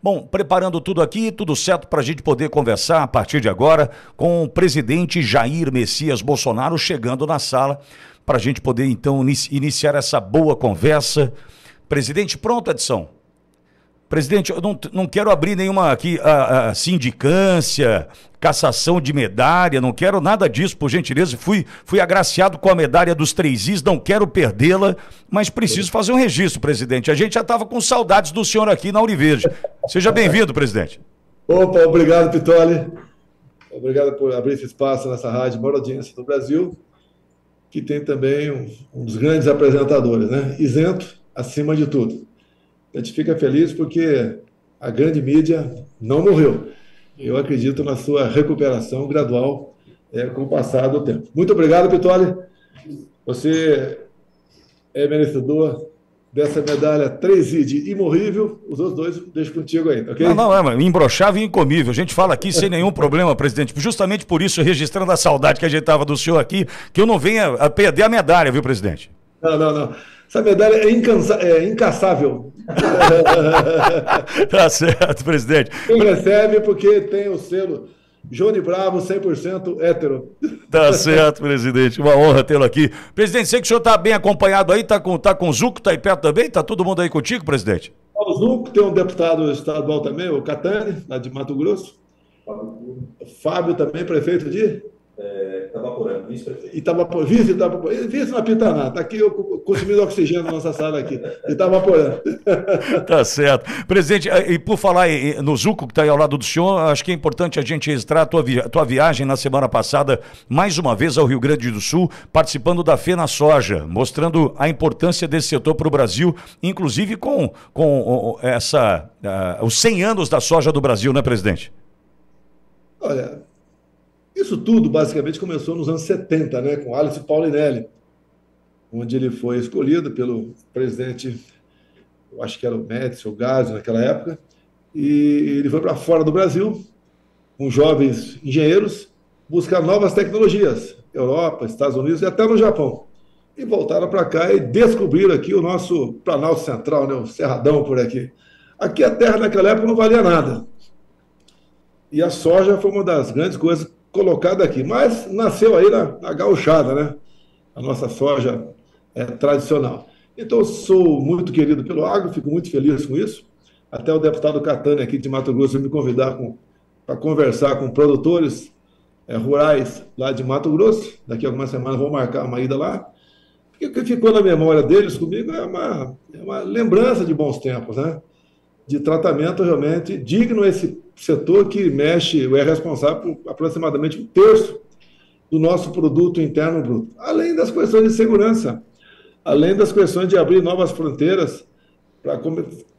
Bom, preparando tudo aqui, tudo certo para a gente poder conversar a partir de agora com o presidente Jair Messias Bolsonaro chegando na sala para a gente poder então iniciar essa boa conversa. Presidente, pronto, Edson? Presidente, eu não quero abrir nenhuma aqui a sindicância, cassação de medalha, não quero nada disso, por gentileza. Fui agraciado com a medalha dos 3 Is, não quero perdê-la, mas preciso fazer um registro, presidente. A gente já estava com saudades do senhor aqui na Ouriverde. Seja bem-vindo, presidente. Opa, obrigado, Pitoli. Obrigado por abrir esse espaço nessa rádio, maior audiência do Brasil, que tem também um dos grandes apresentadores, né? Isento acima de tudo. A gente fica feliz porque a grande mídia não morreu. Eu acredito na sua recuperação gradual com o passar do tempo. Muito obrigado, Pitoli. Você é merecedor dessa medalha 3I de imorrível. Os outros 2 deixo contigo aí, ok? Não, é imbrochável e incomível. A gente fala aqui sem nenhum problema, presidente. Justamente por isso, registrando a saudade que a gente estava do senhor aqui, que eu não venha a perder a medalha, viu, presidente? Não. Essa medalha é incansável. Tá certo, presidente. Quem recebe porque tem o selo Johnny Bravo 100% hétero. Tá certo, presidente. Uma honra tê-lo aqui. Presidente, sei que o senhor está bem acompanhado aí, tá com o Zuco, tá aí perto também? Tá todo mundo aí contigo, presidente? O Zuco, tem um deputado estadual também, o Catani, lá de Mato Grosso. O Fábio também, prefeito de... Itabaporã, vice-prefeito. Vice na Pitaná, está aqui consumindo oxigênio na nossa sala aqui. Itabaporã. Tá certo. Presidente, e por falar no Zuco, que está aí ao lado do senhor, acho que é importante a gente registrar a tua viagem na semana passada, mais uma vez ao Rio Grande do Sul, participando da Fena Soja, mostrando a importância desse setor para o Brasil, inclusive com os 100 anos da soja do Brasil, né, presidente? Olha, isso tudo basicamente começou nos anos 70, né, com Alice Paulinelli, onde ele foi escolhido pelo presidente, eu acho que era o Médici ou Gásio naquela época, e ele foi para fora do Brasil, com jovens engenheiros, buscar novas tecnologias, Europa, Estados Unidos e até no Japão. E voltaram para cá e descobriram aqui o nosso Planalto Central, né, o Cerradão por aqui. Aqui a terra naquela época não valia nada. E a soja foi uma das grandes coisas colocada aqui, mas nasceu aí na gauchada, né? A nossa soja tradicional. Então, eu sou muito querido pelo agro, fico muito feliz com isso. Até o deputado Catani aqui de Mato Grosso me convidar para conversar com produtores rurais lá de Mato Grosso. Daqui a algumas semanas vou marcar uma ida lá. Porque o que ficou na memória deles comigo é uma lembrança de bons tempos, né? De tratamento realmente digno a esse setor que mexe, é responsável por aproximadamente 1/3 do nosso produto interno bruto. Além das questões de segurança, além das questões de abrir novas fronteiras para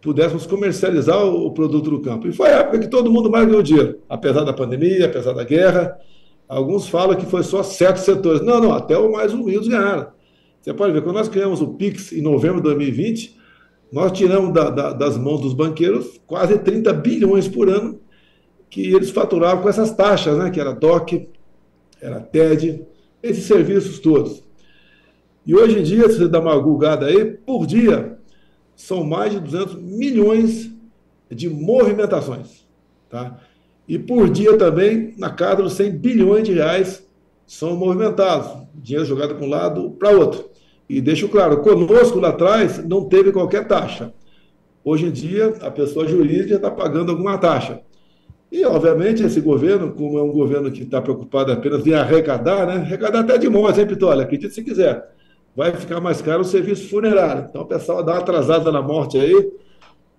pudéssemos comercializar o produto do campo. E foi a época que todo mundo mais ganhou dinheiro, apesar da pandemia, apesar da guerra. Alguns falam que foi só certos setores. Não, até os mais humildes ganharam. Você pode ver, quando nós criamos o PIX em novembro de 2020, nós tiramos das mãos dos banqueiros quase 30 bilhões por ano que eles faturavam com essas taxas, né? Que era DOC, era TED, esses serviços todos. E hoje em dia, se você dá uma gulgada aí, por dia, são mais de 200 milhões de movimentações. Tá? E por dia também, na casa dos 100 bilhões de reais são movimentados. Dinheiro jogado para um lado para outro. E deixo claro, conosco lá atrás não teve qualquer taxa. Hoje em dia, a pessoa jurídica está pagando alguma taxa. E, obviamente, esse governo, como é um governo que está preocupado apenas em arrecadar, né? Arrecadar até de morte, hein, Pitoli? Acredite se quiser. Vai ficar mais caro o serviço funerário. Então, o pessoal dá uma atrasada na morte aí,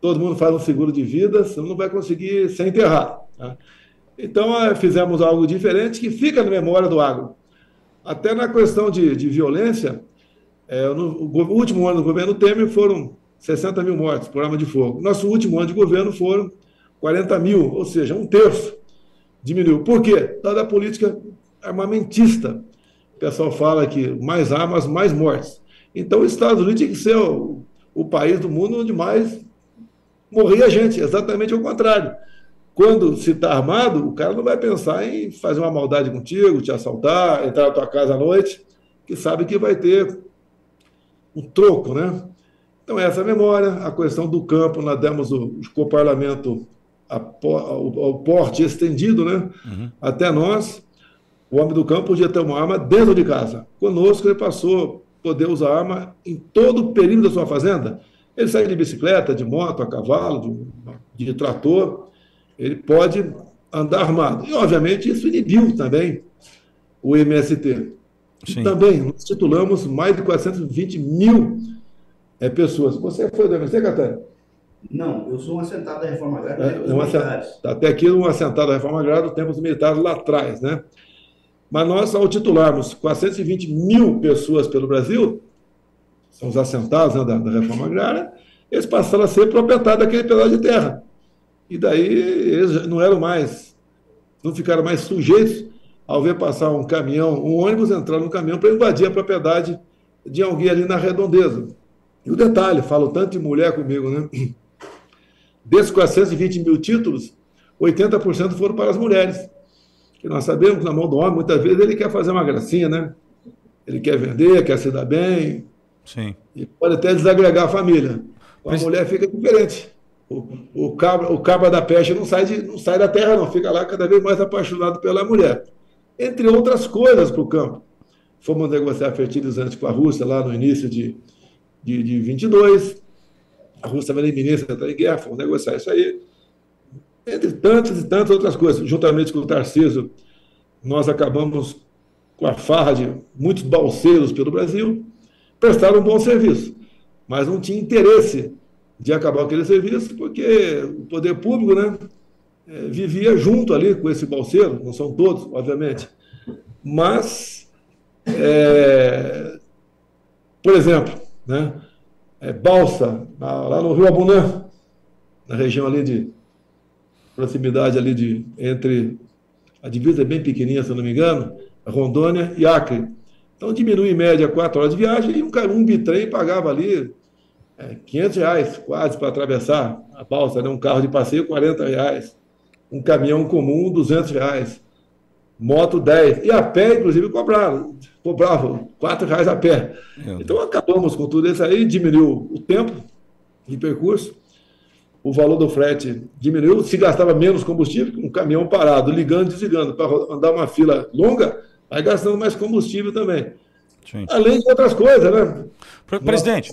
todo mundo faz um seguro de vida, senão não vai conseguir ser enterrado. Tá? Então, fizemos algo diferente que fica na memória do agro. Até na questão de violência, no último ano do governo Temer foram 60 mil mortes por arma de fogo. Nosso último ano de governo foram 40 mil, ou seja, 1/3 diminuiu. Por quê? Dada a política armamentista. O pessoal fala que mais armas, mais mortes. Então, os Estados Unidos tinha que ser o país do mundo onde mais morria gente, exatamente ao contrário. Quando se está armado, o cara não vai pensar em fazer uma maldade contigo, te assaltar, entrar na tua casa à noite, que sabe que vai ter um troco, né? Então, essa memória, a questão do campo, nós demos o coparlamento ao porte estendido, né? Até nós, o homem do campo podia ter uma arma dentro de casa. Conosco, ele passou a poder usar arma em todo o perímetro da sua fazenda. Ele sai de bicicleta, de moto, a cavalo, de trator, ele pode andar armado. E, obviamente, isso inibiu também o MST. E também nós titulamos mais de 420 mil pessoas. Você foi do MST, Catânia? Não, eu sou um assentado da Reforma Agrária. Até aqui, um assentado da Reforma Agrária do tempo dos militares lá atrás, né? Mas nós, ao titularmos 420 mil pessoas pelo Brasil, são os assentados, né, da Reforma Agrária, eles passaram a ser proprietários daquele pedaço de terra. E daí eles não ficaram mais sujeitos ao ver passar um caminhão, um ônibus entrar no caminhão para invadir a propriedade de alguém ali na redondeza. E o detalhe, falo tanto de mulher comigo, né? Desses 420 mil títulos, 80% foram para as mulheres. Que nós sabemos que na mão do homem, muitas vezes, ele quer fazer uma gracinha, né? Ele quer vender, quer se dar bem. Sim. E pode até desagregar a família. A mulher fica diferente. O cabra da peste não sai da terra, não. Fica lá cada vez mais apaixonado pela mulher. Entre outras coisas para o campo. Fomos negociar fertilizantes com a Rússia lá no início de 22. A Rússia estava na iminência de entrar em guerra, fomos negociar isso aí. Entre tantas e tantas outras coisas. Juntamente com o Tarcísio, nós acabamos com a farra de muitos balseiros pelo Brasil, prestaram um bom serviço, mas não tinha interesse de acabar aquele serviço, porque o poder público, né, vivia junto ali com esse balseiro, não são todos, obviamente, mas, por exemplo, né, balsa, lá no Rio Abunã, na região ali de proximidade ali entre a divisa é bem pequenininha, se eu não me engano, Rondônia e Acre. Então diminui em média 4 horas de viagem e um bitrem pagava ali R$500 quase para atravessar a balsa, né? Um carro de passeio R$40, um caminhão comum R$200, moto 10, e a pé inclusive cobravam R$4 a pé. Então acabamos com tudo isso aí, diminuiu o tempo de percurso, o valor do frete diminuiu, se gastava menos combustível, um caminhão parado, ligando e desligando, para andar uma fila longa, vai gastando mais combustível também. Sim. Além de outras coisas, né? Presidente.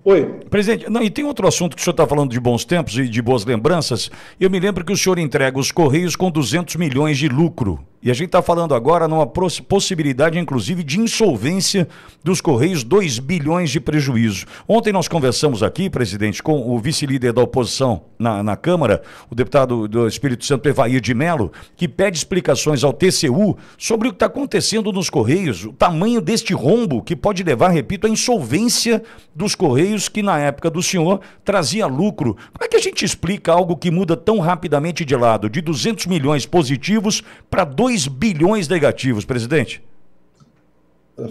Oi. Presidente, não, e tem outro assunto que o senhor está falando de bons tempos e de boas lembranças. Eu me lembro que o senhor entrega os Correios com 200 milhões de lucro. E a gente está falando agora numa possibilidade, inclusive, de insolvência dos Correios, 2 bilhões de prejuízo. Ontem nós conversamos aqui, presidente, com o vice-líder da oposição na Câmara, o deputado do Espírito Santo, Evair de Mello, que pede explicações ao TCU sobre o que está acontecendo nos Correios, o tamanho deste rombo que pode levar, repito, à insolvência dos Correios, que na época do senhor trazia lucro. Como é que a gente explica algo que muda tão rapidamente de lado, de 200 milhões positivos para 2 bilhões negativos, presidente?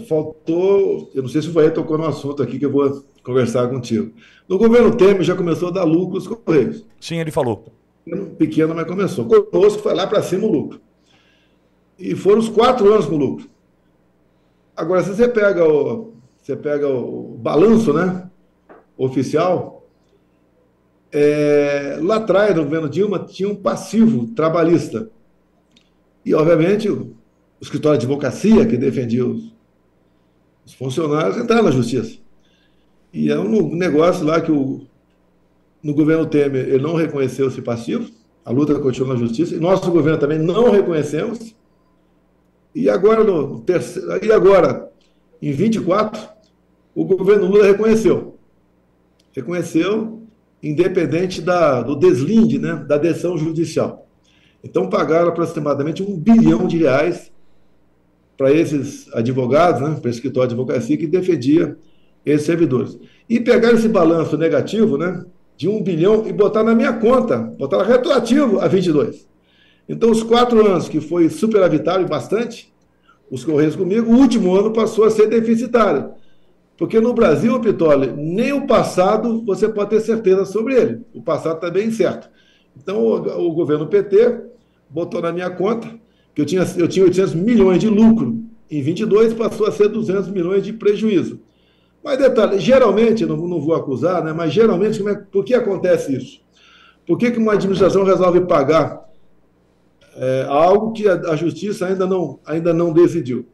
Faltou, eu não sei se o Vair tocou no assunto aqui que eu vou conversar contigo. No governo Temer já começou a dar lucro aos Correios. Sim, ele falou. Pequeno, mas começou. Conosco foi lá para cima o lucro. E foram os 4 anos com lucro. Agora, se você pega o balanço, né, oficial, lá atrás, no governo Dilma, tinha um passivo trabalhista. E, obviamente, o escritório de advocacia que defendia os funcionários entraram na justiça. E é um negócio lá que no governo Temer ele não reconheceu esse passivo, a luta continua na justiça, e nosso governo também não reconhecemos. E agora, em 24, o governo Lula reconheceu. Reconheceu, independente do deslinde, né, da decisão judicial. Então, pagaram aproximadamente R$1 bilhão para esses advogados, né, para esse escritório de advocacia que defendia esses servidores. E pegaram esse balanço negativo, né, de R$1 bilhão e botar na minha conta, botar retroativo a 22. Então, os 4 anos que foi superavitário bastante, os Correios comigo, o último ano passou a ser deficitário. Porque no Brasil, Pitoli, nem o passado você pode ter certeza sobre ele. O passado está bem incerto. Então, o governo PT botou na minha conta que eu tinha 800 milhões de lucro em 22, passou a ser 200 milhões de prejuízo. Mas detalhe, geralmente, não vou acusar, né, mas geralmente, por que acontece isso? Por que uma administração resolve pagar algo que a justiça ainda não decidiu?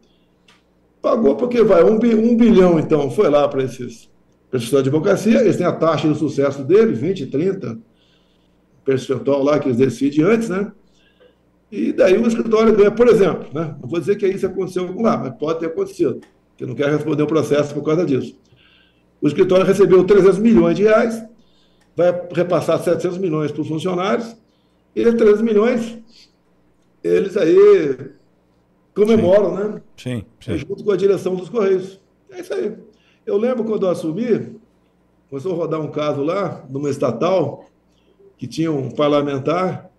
Pagou porque vai, 1 bilhão, então, foi lá para esses de advocacia, eles têm a taxa de sucesso dele, 20, 30 percentual lá que eles decidem antes, né? E daí o escritório ganha, por exemplo, né? Não vou dizer que isso aconteceu lá, mas pode ter acontecido, porque eu não quero responder o processo por causa disso. O escritório recebeu 300 milhões de reais, vai repassar 700 milhões para os funcionários, e esses 300 milhões, eles aí comemoram, né? Sim. Junto com a direção dos Correios. É isso aí. Eu lembro quando eu assumi, começou a rodar um caso lá, numa estatal, que tinha um parlamentar,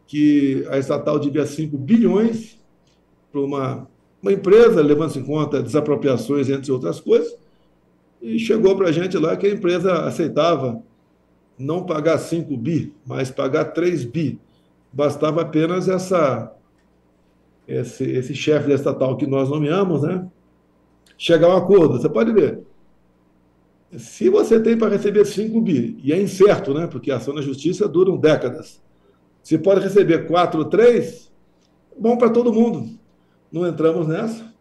que a estatal devia 5 bilhões para uma empresa, levando-se em conta desapropriações, entre outras coisas, e chegou para a gente lá que a empresa aceitava não pagar 5 bi, mas pagar 3 bi. Bastava apenas esse chefe da estatal que nós nomeamos, né, chegar a um acordo. Você pode ver. Se você tem para receber 5 bi, e é incerto, né, porque a ação na justiça duram décadas, se pode receber 4 ou 3, bom para todo mundo. Não entramos nessa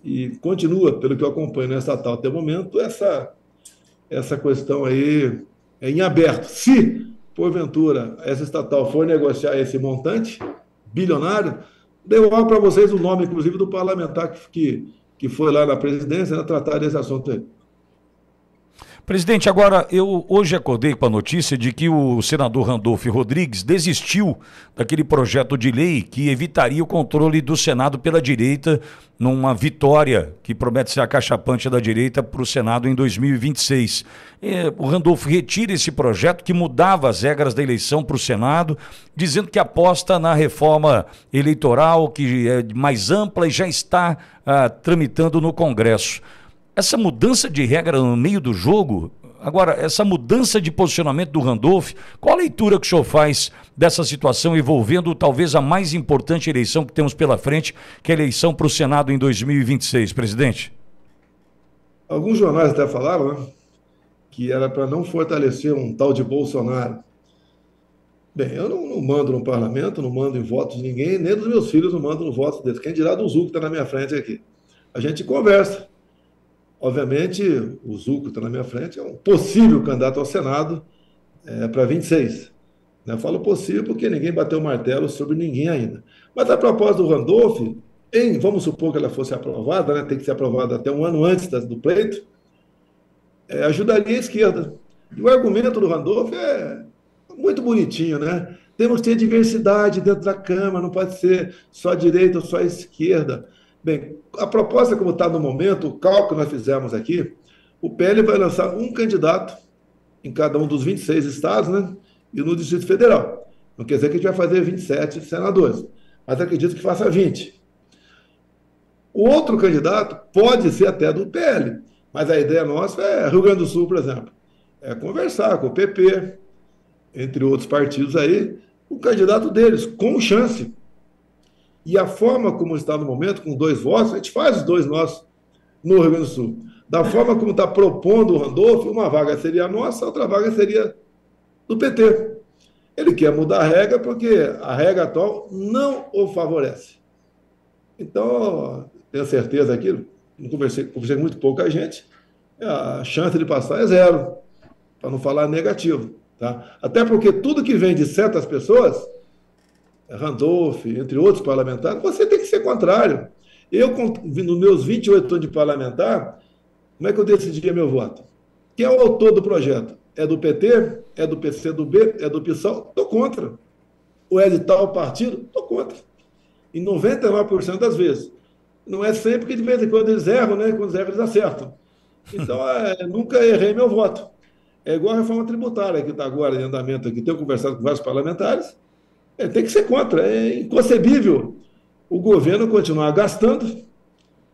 e continua, pelo que eu acompanho na estatal até o momento, essa questão aí em aberto. Se, porventura, essa estatal for negociar esse montante bilionário, deu para vocês o nome, inclusive, do parlamentar que foi lá na presidência, né, tratar desse assunto aí. Presidente, agora eu hoje acordei com a notícia de que o senador Randolfo Rodrigues desistiu daquele projeto de lei que evitaria o controle do Senado pela direita numa vitória que promete ser acachapante da direita para o Senado em 2026. O Randolfo retira esse projeto que mudava as regras da eleição para o Senado, dizendo que aposta na reforma eleitoral, que é mais ampla e já está tramitando no Congresso. Essa mudança de regra no meio do jogo, agora, essa mudança de posicionamento do Randolph, qual a leitura que o senhor faz dessa situação envolvendo talvez a mais importante eleição que temos pela frente, que é a eleição para o Senado em 2026, presidente? Alguns jornais até falaram, né, que era para não fortalecer um tal de Bolsonaro. Bem, eu não mando no parlamento, não mando em votos de ninguém, nem dos meus filhos não mando no voto deles. Quem dirá do Zuco que está na minha frente aqui. A gente conversa. Obviamente, o Zuco está na minha frente, é um possível candidato ao Senado para 26. Eu falo possível porque ninguém bateu o martelo sobre ninguém ainda. Mas a proposta do Randolph, vamos supor que ela fosse aprovada, né, tem que ser aprovada até um ano antes do pleito, ajudaria a esquerda. E o argumento do Randolph é muito bonitinho, né? Temos que ter diversidade dentro da Câmara, não pode ser só a direita ou só a esquerda. Bem, a proposta como está no momento, o cálculo que nós fizemos aqui, o PL vai lançar um candidato em cada um dos 26 estados, né? E no Distrito Federal. Não quer dizer que a gente vai fazer 27 senadores, mas acredito que faça 20. O outro candidato pode ser até do PL, mas a ideia nossa Rio Grande do Sul, por exemplo, conversar com o PP, entre outros partidos aí, o candidato deles, com chance. E a forma como está no momento, com 2 votos, a gente faz os 2 nossos no Rio Grande do Sul. Da forma como está propondo o Randolph, uma vaga seria nossa, outra vaga seria do PT. Ele quer mudar a regra porque a regra atual não o favorece. Então, tenho certeza aqui, conversei com muito pouca gente, a chance de passar é 0, para não falar negativo. Tá? Até porque tudo que vem de certas pessoas, Randolph, entre outros parlamentares, você tem que ser contrário. Eu, nos meus 28 anos de parlamentar, como é que eu decidia meu voto? Quem é o autor do projeto? É do PT? É do PCdoB? É do PSOL? Estou contra. Ou é de tal partido? Estou contra. Em 99% das vezes. Não é sempre que de vez em quando eles erram, né? Quando eles erram, eles acertam. Então, nunca errei meu voto. É igual a reforma tributária que está agora em andamento aqui. Tenho conversado com vários parlamentares. Tem que ser contra. É inconcebível o governo continuar gastando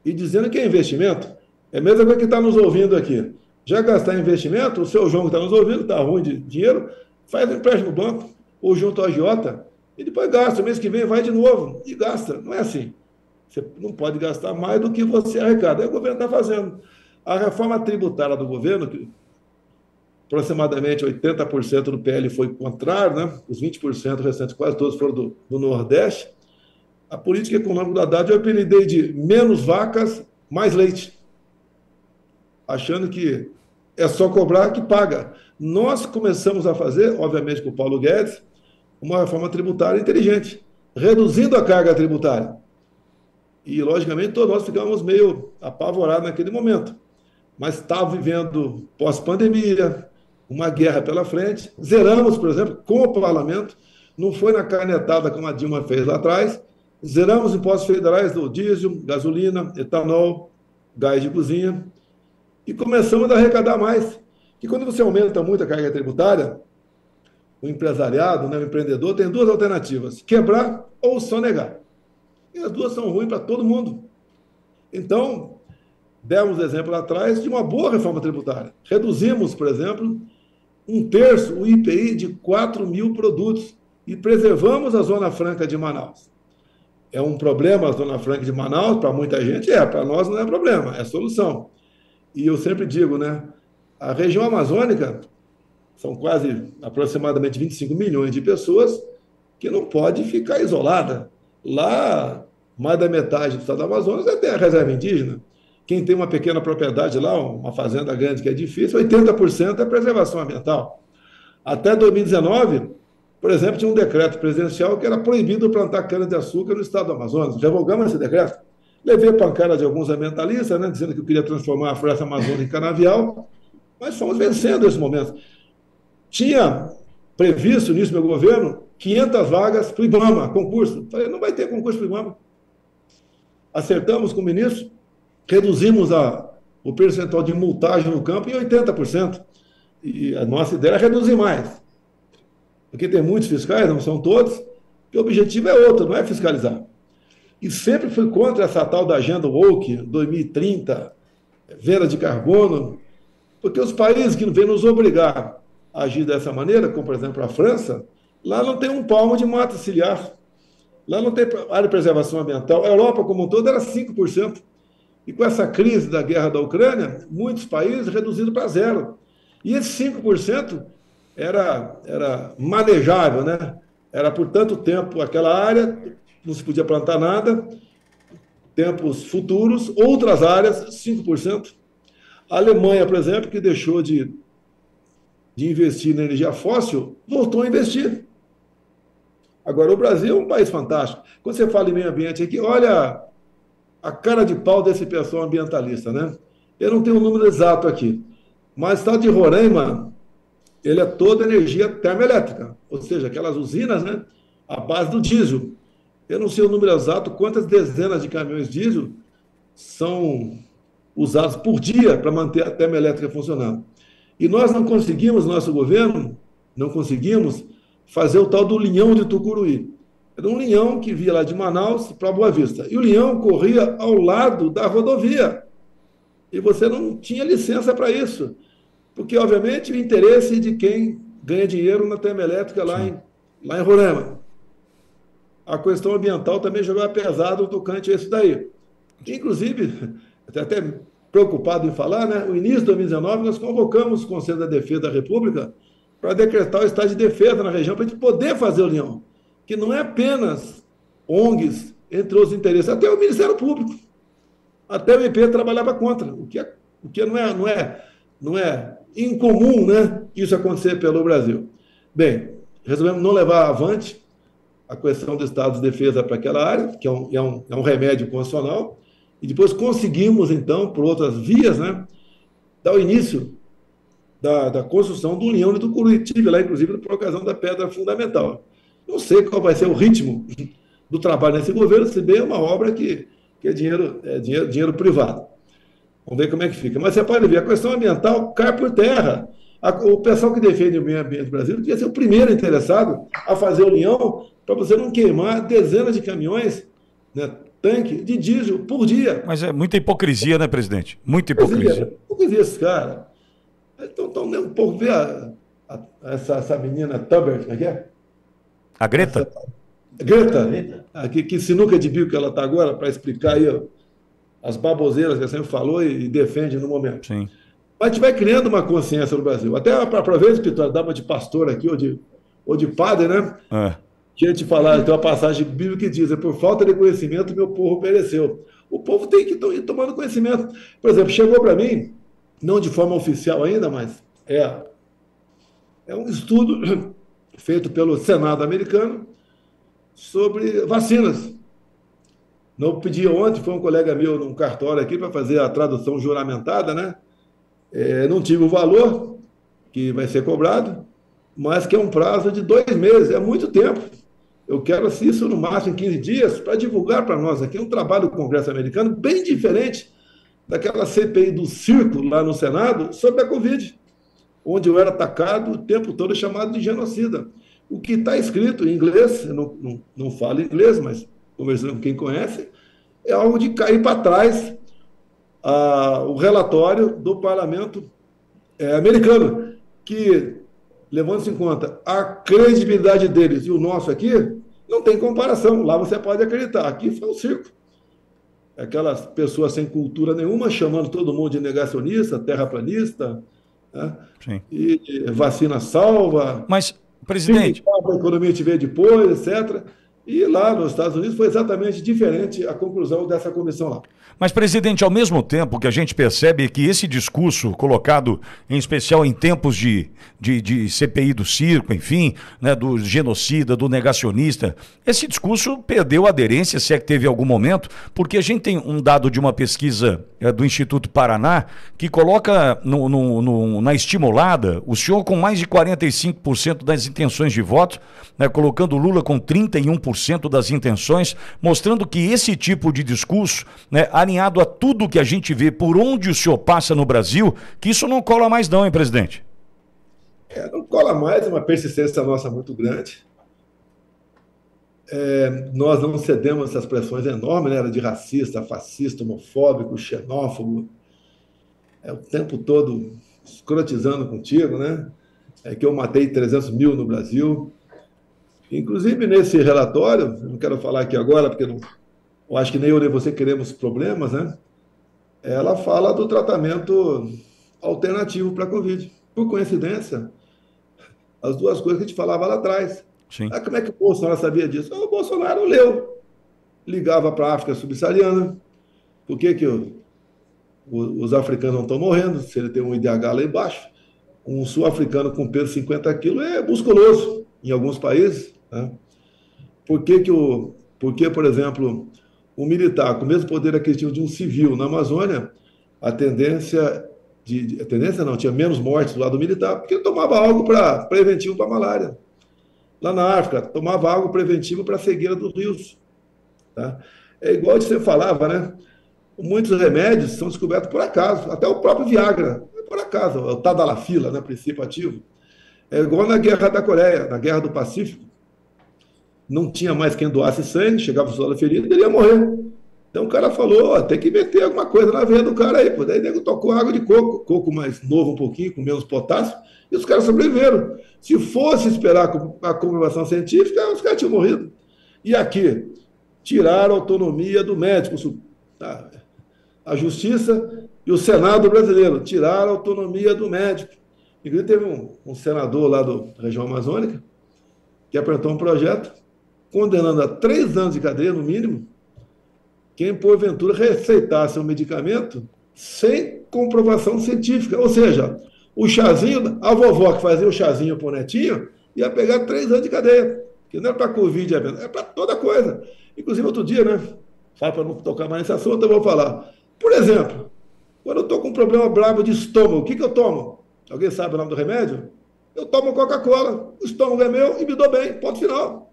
e dizendo que é investimento. É a mesma coisa que está nos ouvindo aqui. Já gastar em investimento, o seu João que está nos ouvindo, está ruim de dinheiro, faz um empréstimo no banco ou junto ao agiota e depois gasta. O mês que vem vai de novo e gasta. Não é assim. Você não pode gastar mais do que você arrecada. É o governo está fazendo. A reforma tributária do governo, que aproximadamente 80% do PL foi contrário, né? Os 20% restantes, quase todos foram do Nordeste. A política econômica do Haddad eu apelidei de menos vacas, mais leite, achando que é só cobrar que paga. Nós começamos a fazer, obviamente com o Paulo Guedes, uma reforma tributária inteligente, reduzindo a carga tributária. E, logicamente, todos nós ficamos meio apavorados naquele momento. Mas estava vivendo pós-pandemia, uma guerra pela frente. Zeramos, por exemplo, com o parlamento, não foi na canetada como a Dilma fez lá atrás, zeramos impostos federais do diesel, gasolina, etanol, gás de cozinha, e começamos a arrecadar mais. E quando você aumenta muito a carga tributária, o empresariado, né, o empreendedor, tem duas alternativas: quebrar ou sonegar. E as duas são ruins para todo mundo. Então, demos exemplo lá atrás de uma boa reforma tributária. Reduzimos, por exemplo, 1/3 o IPI de 4.000 produtos e preservamos a Zona Franca de Manaus. É um problema a Zona Franca de Manaus? Para muita gente para nós não é problema, é solução. E eu sempre digo, né, a região amazônica são quase aproximadamente 25 milhões de pessoas que não pode ficar isolada. Lá, mais da metade do estado do Amazonas tem a reserva indígena. Quem tem uma pequena propriedade lá, uma fazenda grande que é difícil, 80% é preservação ambiental. Até 2019, por exemplo, tinha um decreto presidencial que era proibido plantar cana-de-açúcar no estado do Amazonas. Revogamos esse decreto. Levei a pancada de alguns ambientalistas, né, dizendo que eu queria transformar a floresta amazônica em canavial, mas fomos vencendo esse momento. Tinha previsto nisso meu governo 500 vagas para o IBAMA, concurso. Falei, não vai ter concurso para o IBAMA. Acertamos com o ministro, reduzimos o percentual de multagem no campo em 80%. E a nossa ideia era reduzir mais. Porque tem muitos fiscais, não são todos, e o objetivo é outro, não é fiscalizar. E sempre fui contra essa tal da agenda woke, 2030, venda de carbono, porque os países que vêm nos obrigar a agir dessa maneira, como por exemplo a França, lá não tem um palmo de mata ciliar, lá não tem área de preservação ambiental. A Europa como um todo era 5%. E com essa crise da guerra da Ucrânia, muitos países reduziram para zero. E esse 5% era manejável, né? Era por tanto tempo aquela área, não se podia plantar nada, tempos futuros, outras áreas, 5%. A Alemanha, por exemplo, que deixou de investir na energia fóssil, voltou a investir. Agora, o Brasil é um país fantástico. Quando você fala em meio ambiente aqui, olha a cara de pau desse pessoal ambientalista, né? Eu não tenho o número exato aqui, mas o estado de Roraima, ele é toda energia termoelétrica, ou seja, aquelas usinas, né, à base do diesel. Eu não sei o número exato, quantas dezenas de caminhões diesel são usados por dia para manter a termoelétrica funcionando. E nós não conseguimos, nosso governo, não conseguimos fazer o tal do linhão de Tucuruí. Era um linhão que via lá de Manaus para Boa Vista. E o linhão corria ao lado da rodovia. E você não tinha licença para isso. Porque, obviamente, o interesse de quem ganha dinheiro na termoelétrica lá em Roraima. A questão ambiental também jogava pesado no tocante a isso daí. Inclusive, até preocupado em falar, né? No início de 2019, nós convocamos o Conselho da Defesa da República para decretar o estado de defesa na região, para a gente poder fazer o linhão. Que não é apenas ONGs, entre os interesses, até o Ministério Público. Até o IP trabalhava contra, o que não é incomum, né, isso acontecer pelo Brasil. Bem, resolvemos não levar avante a questão do estado de defesa para aquela área, que é um remédio constitucional, e depois conseguimos, então, por outras vias, né, dar o início da construção do União de Tucuruí. Tive lá, inclusive, por ocasião da pedra fundamental. Não sei qual vai ser o ritmo do trabalho nesse governo, se bem é uma obra que é dinheiro privado. Vamos ver como é que fica. Mas você pode ver, a questão ambiental cai por terra. O pessoal que defende o meio ambiente do Brasil devia ser o primeiro interessado a fazer o linhão para você não queimar dezenas de caminhões, né, tanque de diesel por dia. Mas é muita hipocrisia, né, presidente? Muita hipocrisia. Hipocrisia esses caras. Então, nem um pouco, ver essa menina Thunberg, como é que é? A Greta? Greta, que sinuca de bico que ela está agora, para explicar aí as baboseiras que você sempre falou e defende no momento. Sim. Mas a gente vai criando uma consciência no Brasil. Até para ver, escritório, dar uma de pastor aqui, ou de padre, né? É. Que a gente falar, tem uma passagem bíblica que diz, por falta de conhecimento, meu povo pereceu. O povo tem que ir tomando conhecimento. Por exemplo, chegou para mim, não de forma oficial ainda, mas é um estudo feito pelo Senado americano sobre vacinas. Não pedi ontem, foi um colega meu num cartório aqui para fazer a tradução juramentada, né? Não tive o valor que vai ser cobrado, mas que é um prazo de 2 meses, é muito tempo. Eu quero assim, isso no máximo em 15 dias para divulgar para nós aqui um trabalho do Congresso americano bem diferente daquela CPI do circo lá no Senado sobre a Covid, onde eu era atacado o tempo todo chamado de genocida. O que está escrito em inglês, eu não falo inglês, mas conversando com quem conhece, é algo de cair para trás o relatório do parlamento americano, que, levando-se em conta a credibilidade deles e o nosso aqui, não tem comparação. Lá você pode acreditar. Aqui foi um circo. Aquelas pessoas sem cultura nenhuma, chamando todo mundo de negacionista, terraplanista, né? Sim. E vacina salva. Mas, presidente... A economia te vê depois, etc. E lá nos Estados Unidos foi exatamente diferente a conclusão dessa comissão lá. Mas, presidente, ao mesmo tempo que a gente percebe que esse discurso colocado, em especial em tempos de CPI do circo, enfim, né, do genocida, do negacionista, esse discurso perdeu aderência, se é que teve algum momento, porque a gente tem um dado de uma pesquisa do Instituto Paraná que coloca na estimulada o senhor com mais de 45% das intenções de voto, né, colocando o Lula com 31% das intenções, mostrando que esse tipo de discurso, né, alinhado a tudo que a gente vê por onde o senhor passa no Brasil, que isso não cola mais não, hein, presidente? Não cola mais, é uma persistência nossa muito grande. Nós não cedemos essas pressões enormes, né, de racista, fascista, homofóbico, xenófobo, o tempo todo escrotizando contigo, né? Que eu matei 300 mil no Brasil. Inclusive, nesse relatório, eu não quero falar aqui agora, porque eu acho que nem eu nem você queremos problemas, né? Ela fala do tratamento alternativo para a Covid. Por coincidência, as duas coisas que a gente falava lá atrás. Sim. Como é que o Bolsonaro sabia disso? O Bolsonaro leu. Ligava para a África subsaariana. Por que os africanos não estão morrendo? Se ele tem um IDH lá embaixo. Um sul-africano com peso de 50 quilos é musculoso em alguns países, né? Por que, por exemplo, um militar com o mesmo poder aquisitivo de um civil na Amazônia, tinha menos mortes do lado militar, porque ele tomava algo preventivo para a malária. Lá na África, tomava algo preventivo para a cegueira dos rios. Tá? É igual você falava, né? Muitos remédios são descobertos por acaso, até o próprio Viagra, por acaso, o Tadalafila, né, princípio ativo. É igual na Guerra da Coreia, na Guerra do Pacífico. Não tinha mais quem doasse sangue, chegava o soldado ferido, ele ia morrer. Então o cara falou, tem que meter alguma coisa na veia do cara aí. Pô. Daí o nego tocou água de coco mais novo um pouquinho, com menos potássio, e os caras sobreviveram. Se fosse esperar a comprovação científica, os caras tinham morrido. E aqui, tiraram a autonomia do médico. A Justiça e o Senado brasileiro tiraram a autonomia do médico. Inclusive teve um senador lá da região amazônica que apresentou um projeto condenando a 3 anos de cadeia, no mínimo, quem, porventura, receitasse um medicamento sem comprovação científica. Ou seja, o chazinho, a vovó que fazia o chazinho para o netinho, ia pegar 3 anos de cadeia. Que não é para Covid, é para toda coisa. Inclusive, outro dia, né? Só para não tocar mais nesse assunto, eu vou falar. Por exemplo, quando eu estou com um problema bravo de estômago, o que eu tomo? Alguém sabe o nome do remédio? Eu tomo Coca-Cola, o estômago é meu e me dou bem, ponto final.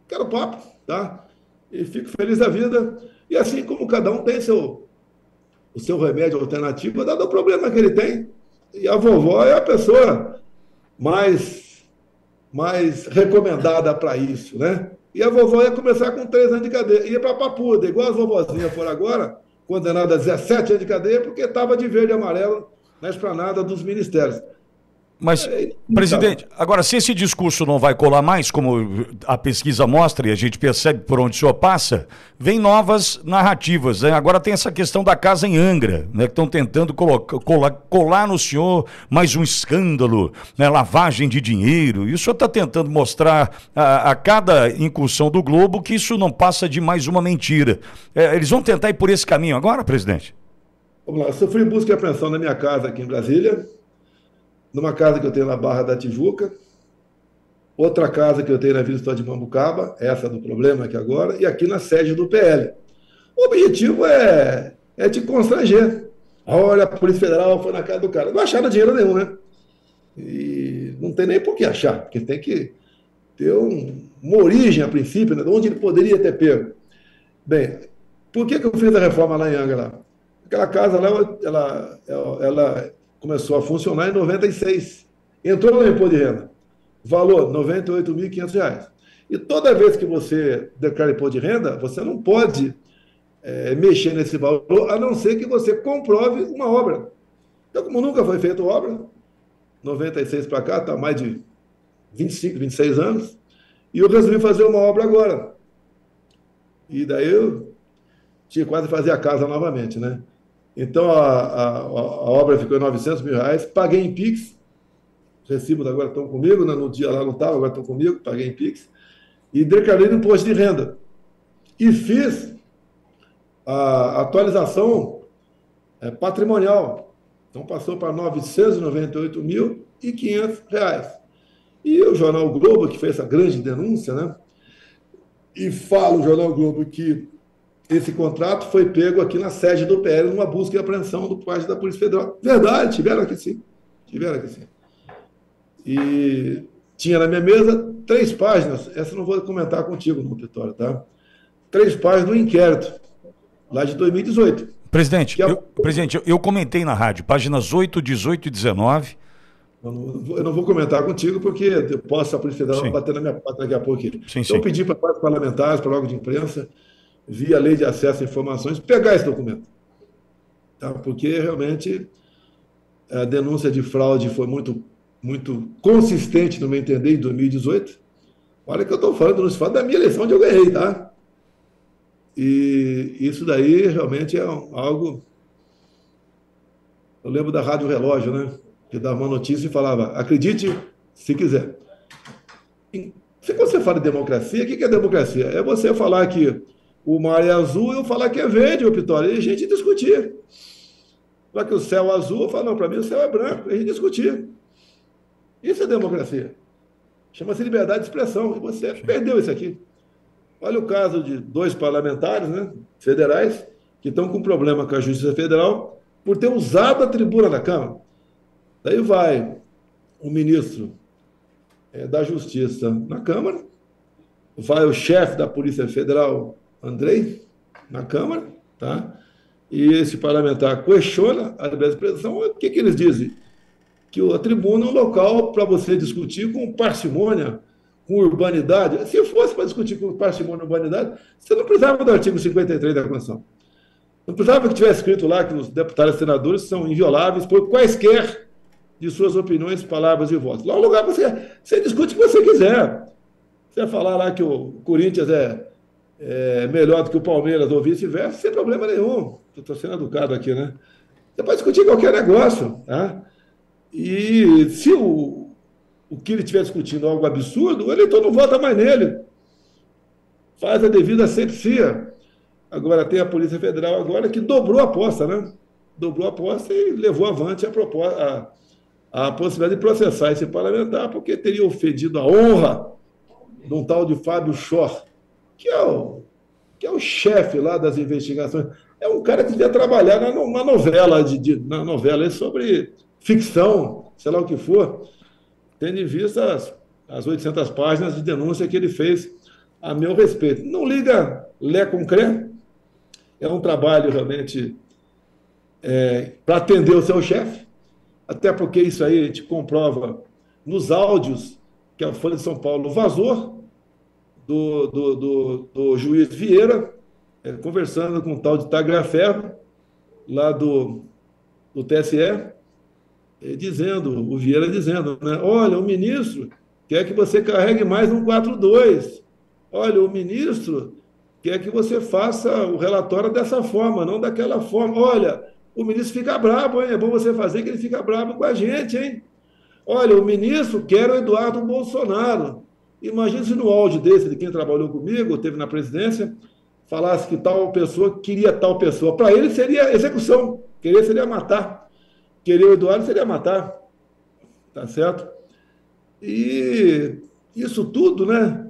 Quero papo, tá? E fico feliz da vida. E assim como cada um tem o seu remédio alternativo, dado o problema que ele tem. E a vovó é a pessoa mais recomendada para isso, né? E a vovó ia começar com 3 anos de cadeia. Ia para Papuda, igual as vovozinhas foram agora, condenada a 17 anos de cadeia, porque estava de verde e amarelo na esplanada dos ministérios. Mas, presidente, agora, se esse discurso não vai colar mais, como a pesquisa mostra e a gente percebe por onde o senhor passa, vem novas narrativas, né? Agora tem essa questão da casa em Angra, né? Que estão tentando colar no senhor mais um escândalo, né? Lavagem de dinheiro. E o senhor está tentando mostrar a cada incursão do Globo que isso não passa de mais uma mentira. Eles vão tentar ir por esse caminho agora, presidente? Vamos lá, eu sofri busca e apreensão na minha casa aqui em Brasília, numa casa que eu tenho na Barra da Tijuca, outra casa que eu tenho na Vila História de Mambucaba, essa do problema aqui agora, e aqui na sede do PL. O objetivo é te constranger. Olha, a Polícia Federal foi na casa do cara. Não acharam dinheiro nenhum, né? E não tem nem por que achar, porque tem que ter uma origem a princípio, né, de onde ele poderia ter pego. Bem, por que eu fiz a reforma lá em Angra? Lá? Aquela casa lá, ela começou a funcionar em 96. Entrou no imposto de renda. Valor, R$ 98.500. E toda vez que você declara imposto de renda, você não pode mexer nesse valor, a não ser que você comprove uma obra. Então, como nunca foi feita obra, 96 para cá, está mais de 25, 26 anos, e eu resolvi fazer uma obra agora. E daí eu tinha quase que fazer a casa novamente, né? Então, a obra ficou em R$ 900 mil, paguei em Pix, os recibos agora estão comigo, né? No dia lá não estava, agora estão comigo, paguei em Pix, e declarei no imposto de renda. E fiz a atualização patrimonial. Então, passou para R$ 998.500. E o Jornal Globo, que fez essa grande denúncia, né? E fala o Jornal Globo que esse contrato foi pego aqui na sede do PL numa busca e apreensão do parte da Polícia Federal. Verdade, tiveram aqui sim. E tinha na minha mesa 3 páginas, essa eu não vou comentar contigo no auditório, tá? 3 páginas do inquérito, lá de 2018. Presidente, eu comentei na rádio, páginas 8, 18 e 19. Eu não vou comentar contigo, porque eu posso a Polícia Federal bater na minha porta daqui a pouco. Então, eu pedi para os parlamentares, para o órgão de imprensa, via Lei de Acesso a Informações, pegar esse documento. Tá? Porque, realmente, a denúncia de fraude foi muito, muito consistente, no meu entender, em 2018. Olha que eu estou falando, não se fala da minha eleição onde eu ganhei, tá? E isso daí, realmente, é algo... Eu lembro da Rádio Relógio, né? Que dava uma notícia e falava, acredite se quiser. Se você fala de democracia, o que é democracia? É você falar que o mar é azul e eu falar que é verde, ô Pitório, e a gente discutir. Falar que o céu é azul, eu falo, não, para mim o céu é branco, e a gente discutir. Isso é democracia. Chama-se liberdade de expressão, e você perdeu isso aqui. Olha o caso de 2 parlamentares, né, federais, que estão com problema com a Justiça Federal por ter usado a tribuna da Câmara. Daí vai o ministro da Justiça na Câmara, vai o chefe da Polícia Federal, Andrei, na Câmara, tá? E esse parlamentar questiona a liberdade de expressão. O que eles dizem? Que a tribuna é um local para você discutir com parcimônia, com urbanidade. Se fosse para discutir com parcimônia e urbanidade, você não precisava do artigo 53 da Constituição. Não precisava que tivesse escrito lá que os deputados e senadores são invioláveis por quaisquer de suas opiniões, palavras e votos. Lá é um lugar para você discute o que você quiser. Você vai falar lá que o Corinthians é melhor do que o Palmeiras ou vice-versa, sem problema nenhum. Estou sendo educado aqui, né? Você pode discutir qualquer negócio, tá? E se o que ele estiver discutindo é algo absurdo, o eleitor não vota mais nele. Faz a devida asepsia. Agora tem a Polícia Federal agora que dobrou a aposta, né? Dobrou a aposta e levou avante a possibilidade de processar esse parlamentar, porque teria ofendido a honra de um tal de Fábio Schor, que é o chefe lá das investigações. É um cara que devia trabalhar numa novela, na novela sobre ficção, sei lá o que for, tendo em vista as 800 páginas de denúncia que ele fez a meu respeito. Não liga Lé com Cré, é um trabalho realmente para atender o seu chefe, até porque isso aí a gente comprova nos áudios que a Folha de São Paulo vazou do juiz Vieira, conversando com o tal de Tagliaferro, lá do TSE, dizendo, o Vieira dizendo, né? Olha, o ministro quer que você carregue mais um 4.2. Olha, o ministro quer que você faça o relatório dessa forma, não daquela forma. Olha, o ministro fica bravo, hein? É bom você fazer que ele fica bravo com a gente, hein? Olha, o ministro quer o Eduardo Bolsonaro. Imagina se no áudio desse, de quem trabalhou comigo, teve na presidência, falasse que tal pessoa queria tal pessoa. Para ele seria execução, querer seria matar. Querer o Eduardo seria matar. Tá certo? E isso tudo, né?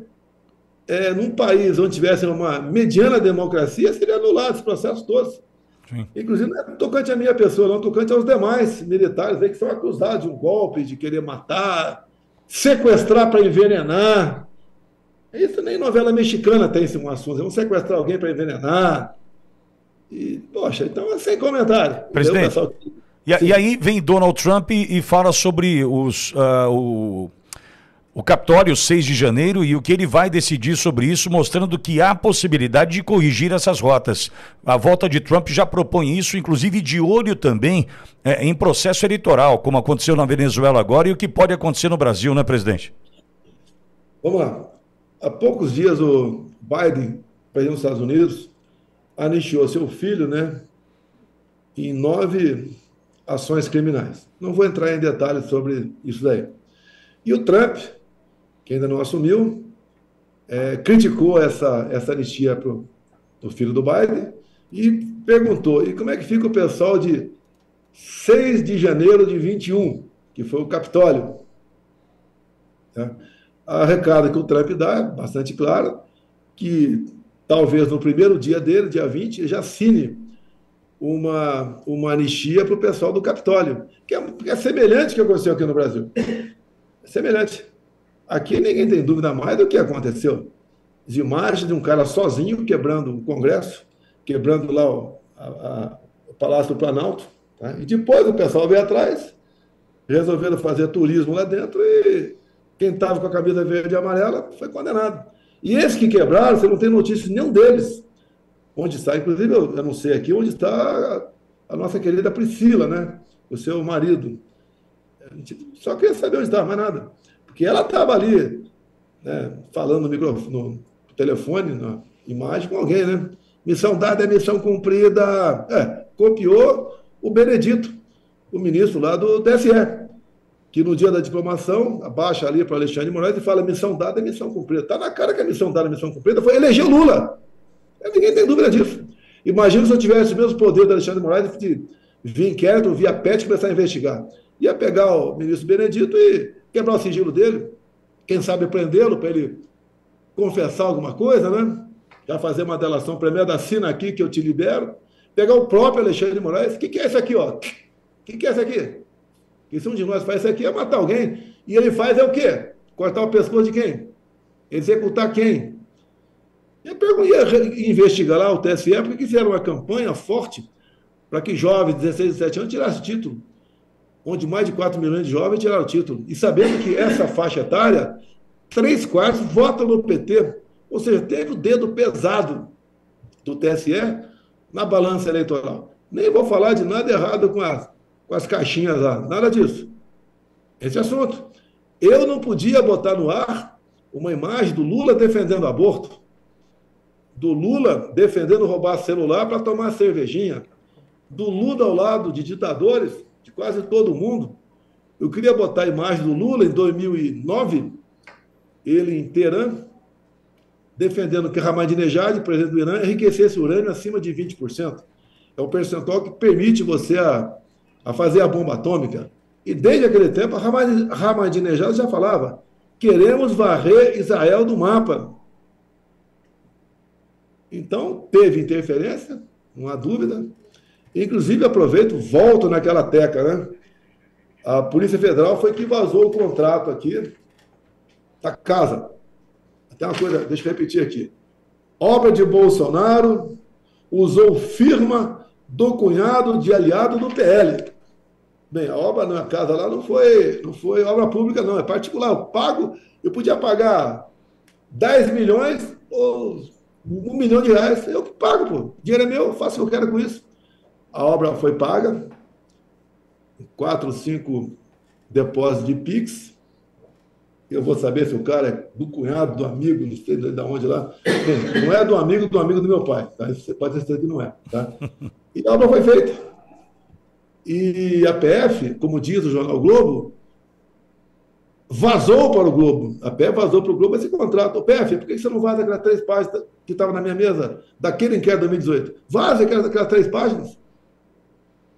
Num país onde tivesse uma mediana democracia, seria anulado esses processos todos. Sim. Inclusive, não é tocante à minha pessoa, não, tocante aos demais militares aí que são acusados de um golpe, de querer matar, sequestrar para envenenar. Isso nem novela mexicana tem esse assunto. Vamos sequestrar alguém para envenenar. E, poxa, então é sem comentário. Presidente, e aí vem Donald Trump e fala sobre o Capitólio, 6 de janeiro, e o que ele vai decidir sobre isso, mostrando que há possibilidade de corrigir essas rotas. A volta de Trump já propõe isso, inclusive de olho também em processo eleitoral, como aconteceu na Venezuela agora e o que pode acontecer no Brasil, né, presidente? Vamos lá. Há poucos dias o Biden, presidente dos Estados Unidos, anistiou seu filho, né, em 9 ações criminais. Não vou entrar em detalhes sobre isso daí. E o Trump, que ainda não assumiu, criticou essa anistia pro filho do Biden e perguntou, e como é que fica o pessoal de 6 de janeiro de 21, que foi o Capitólio? A recado que o Trump dá é bastante claro, que talvez no primeiro dia dele, dia 20, ele já assine uma anistia para o pessoal do Capitólio, que é semelhante ao que aconteceu aqui no Brasil. É semelhante. Aqui ninguém tem dúvida mais do que aconteceu. As imagens de um cara sozinho quebrando o Congresso, quebrando lá o Palácio do Planalto, tá? E depois o pessoal veio atrás, resolveram fazer turismo lá dentro e quem estava com a camisa verde e amarela foi condenado. E esses que quebraram, você não tem notícia de nenhum deles. Onde está, inclusive, eu não sei aqui, onde está a nossa querida Priscila, né? O seu marido. A gente só queria saber onde está, mais nada. Porque ela estava ali, né, falando no telefone, na imagem com alguém, né? Missão dada é missão cumprida. Copiou o Benedito, o ministro lá do TSE, que no dia da diplomação abaixa ali para Alexandre de Moraes e fala missão dada é missão cumprida. Está na cara que a missão dada é missão cumprida foi eleger o Lula. Ninguém tem dúvida disso. Imagina se eu tivesse o mesmo poder do Alexandre de Moraes de vir inquérito, via PET e começar a investigar. Ia pegar o ministro Benedito e quebrar o sigilo dele, quem sabe prendê-lo para ele confessar alguma coisa, né? Já fazer uma delação premiada, assina aqui que eu te libero. Pegar o próprio Alexandre de Moraes, o que é isso aqui, ó? O que é isso aqui? Que se um de nós faz isso aqui é matar alguém. E ele faz é o quê? Cortar o pescoço de quem? Executar quem? Ia investigar lá o TSE, porque fizeram uma campanha forte para que jovens de 16 e 17 anos tirassem título, onde mais de 4 milhões de jovens tiraram o título. E sabendo que essa faixa etária, 3/4 votam no PT. Ou seja, teve o dedo pesado do TSE na balança eleitoral. Nem vou falar de nada errado com as caixinhas lá, nada disso. Esse assunto. Eu não podia botar no ar uma imagem do Lula defendendo aborto, do Lula defendendo roubar celular para tomar cervejinha, do Lula ao lado de ditadores, de quase todo mundo. Eu queria botar a imagem do Lula em 2009, ele em Teherã, defendendo que Ahmadinejad, presidente do Irã, enriquecesse urânio acima de 20%. É o percentual que permite você a fazer a bomba atômica. E desde aquele tempo, Ahmadinejad já falava: queremos varrer Israel do mapa. Então, teve interferência, não há dúvida. Inclusive, aproveito, volto naquela tecla, né? A Polícia Federal foi que vazou o contrato aqui da casa. Tem uma coisa, deixa eu repetir aqui. Obra de Bolsonaro usou firma do cunhado de aliado do PL. Bem, a obra na casa lá não foi obra pública, não, é particular. Eu podia pagar 10 milhões ou R$1 milhão, eu que pago, pô. O dinheiro é meu, eu faço o que eu quero com isso. A obra foi paga, 4 ou 5 depósitos de Pix. Eu vou saber se o cara é do cunhado, do amigo, não sei de onde lá. Bem, não é do amigo do meu pai. Tá? Você pode ter certeza que não é. Tá? E a obra foi feita. E a PF, como diz o jornal Globo, vazou para o Globo. A PF vazou para o Globo esse contrato. Ô, PF, por que você não vaza aquelas 3 páginas que estavam na minha mesa daquele inquérito de 2018? Vaza aquelas 3 páginas.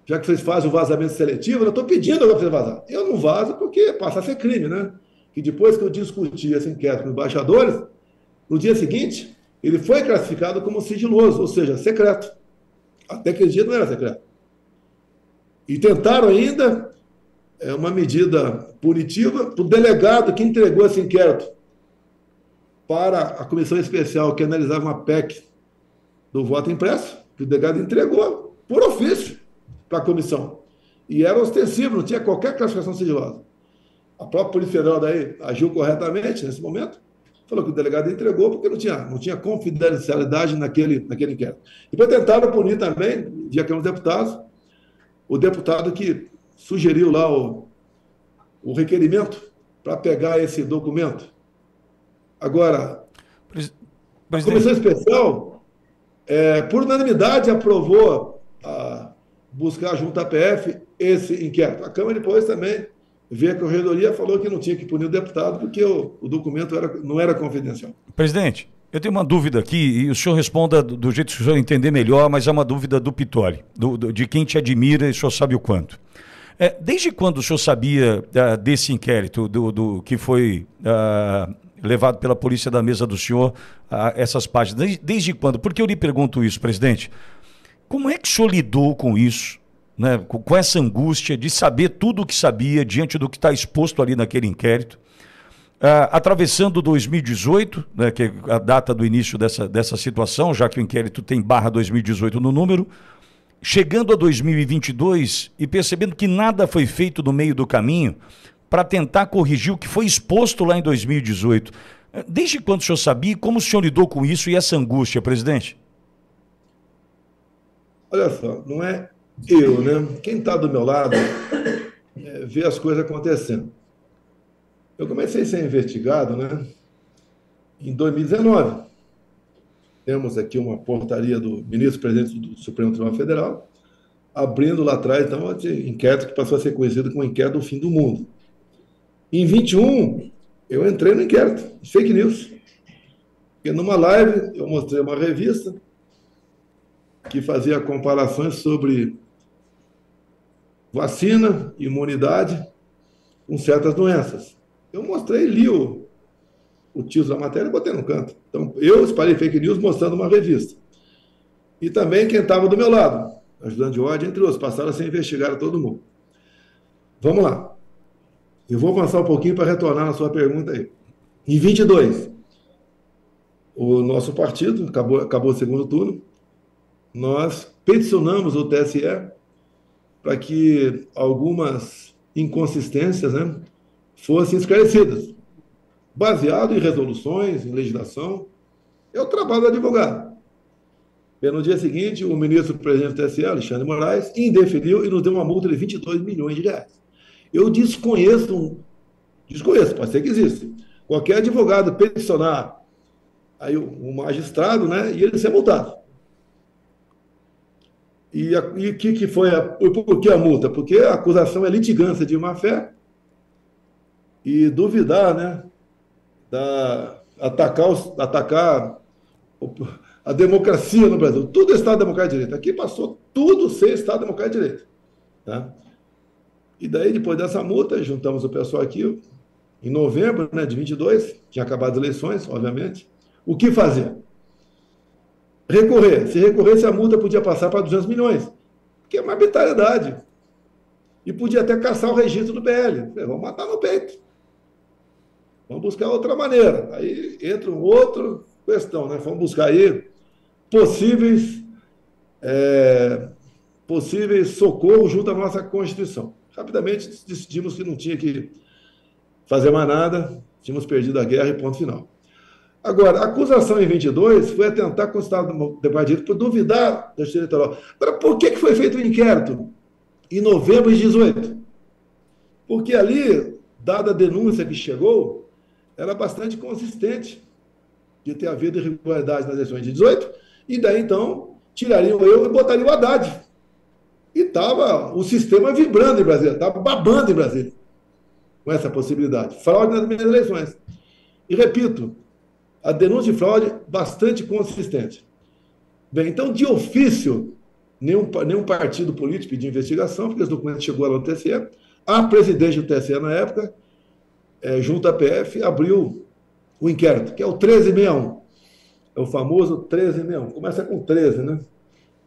Já que vocês fazem o vazamento seletivo, eu estou pedindo para você vazar. Eu não vazo porque passa a ser crime, né? Que depois que eu discuti esse inquérito com os embaixadores, no dia seguinte, ele foi classificado como sigiloso, ou seja, secreto. Até aquele dia não era secreto. E tentaram ainda uma medida punitiva para o delegado que entregou esse inquérito para a comissão especial que analisava uma PEC do voto impresso, que o delegado entregou por ofício para a comissão. E era ostensivo, não tinha qualquer classificação sigilosa. A própria Polícia Federal daí agiu corretamente nesse momento, falou que o delegado entregou porque não tinha confidencialidade naquele inquérito. Depois tentaram punir também, já que eram deputados, o deputado que sugeriu lá o requerimento para pegar esse documento. Agora, a comissão especial, por unanimidade, aprovou buscar junto à PF esse inquérito. A Câmara depois também veio a Corregedoria e falou que não tinha que punir o deputado porque o documento não era confidencial. Presidente, eu tenho uma dúvida aqui e o senhor responda do jeito que o senhor entender melhor, mas é uma dúvida do Pitoli, de quem te admira e o senhor sabe o quanto. Desde quando o senhor sabia desse inquérito, que foi levado pela polícia da mesa do senhor, essas páginas? Desde quando? Porque eu lhe pergunto isso, presidente. Como é que o senhor lidou com isso, né, com essa angústia de saber tudo o que sabia diante do que está exposto ali naquele inquérito, atravessando 2018, né, que é a data do início dessa situação, já que o inquérito tem /2018 no número, chegando a 2022 e percebendo que nada foi feito no meio do caminho para tentar corrigir o que foi exposto lá em 2018. Desde quando o senhor sabia e como o senhor lidou com isso e essa angústia, presidente? Olha só, não é eu, né? Quem está do meu lado vê as coisas acontecendo. Eu comecei a ser investigado, né, em 2019. Temos aqui uma portaria do ministro-presidente do Supremo Tribunal Federal, abrindo lá atrás, então, esse inquérito que passou a ser conhecido como inquérito do fim do mundo. Em 21, eu entrei no inquérito, fake news. E numa live, eu mostrei uma revista que fazia comparações sobre vacina, imunidade com certas doenças. Eu mostrei, li o título da matéria e botei no canto. Então, eu espalhei fake news mostrando uma revista. E também quem estava do meu lado, ajudante de ordem, entre outros, passaram a ser investigados todo mundo. Vamos lá. Eu vou avançar um pouquinho para retornar na sua pergunta aí. Em 22, o nosso partido, acabou o segundo turno, nós peticionamos o TSE para que algumas inconsistências, né, fossem esclarecidas, baseado em resoluções, em legislação. É o trabalho do advogado. E no dia seguinte, o ministro-presidente do TSE, Alexandre Moraes, indeferiu e nos deu uma multa de 22 milhões de reais. Eu desconheço, pode ser que exista, qualquer advogado peticionar aí o magistrado, né, e ele ser multado. E o que foi por que a multa? Porque a acusação é litigância de má-fé e duvidar, né, atacar a democracia no Brasil. Tudo é Estado Democrático de Direito. Aqui passou tudo ser Estado Democrático de Direito. Tá? E daí, depois dessa multa, juntamos o pessoal aqui, em novembro, né, de 22, tinha acabado as eleições, obviamente. O que fazer? Recorrer. Se recorresse, a multa podia passar para 200 milhões, que é uma arbitrariedade. E podia até caçar o registro do PL. Vamos matar no peito. Vamos buscar outra maneira. Aí entra outra questão, né? Vamos buscar aí possíveis socorros junto à nossa Constituição. Rapidamente decidimos que não tinha que fazer mais nada, tínhamos perdido a guerra e ponto final. Agora, a acusação em 22 foi atentar com o Estado Democrático de Direito por duvidar da justiça eleitoral. Agora, por que foi feito o inquérito? em novembro de 18. Porque ali, dada a denúncia que chegou, era bastante consistente de ter havido irregularidade nas eleições de 18, e daí então tirariam eu e botariam o Haddad. E estava o sistema vibrando em Brasília, estava babando em Brasília com essa possibilidade. Fraude nas minhas eleições. E repito, a denúncia de fraude bastante consistente. Bem, então, de ofício, nenhum partido político pediu investigação, porque esse documento chegou lá no TSE. A presidente do TSE, na época, junto à PF, abriu o inquérito, que é o 1361. É o famoso 1361. Começa com 13, né?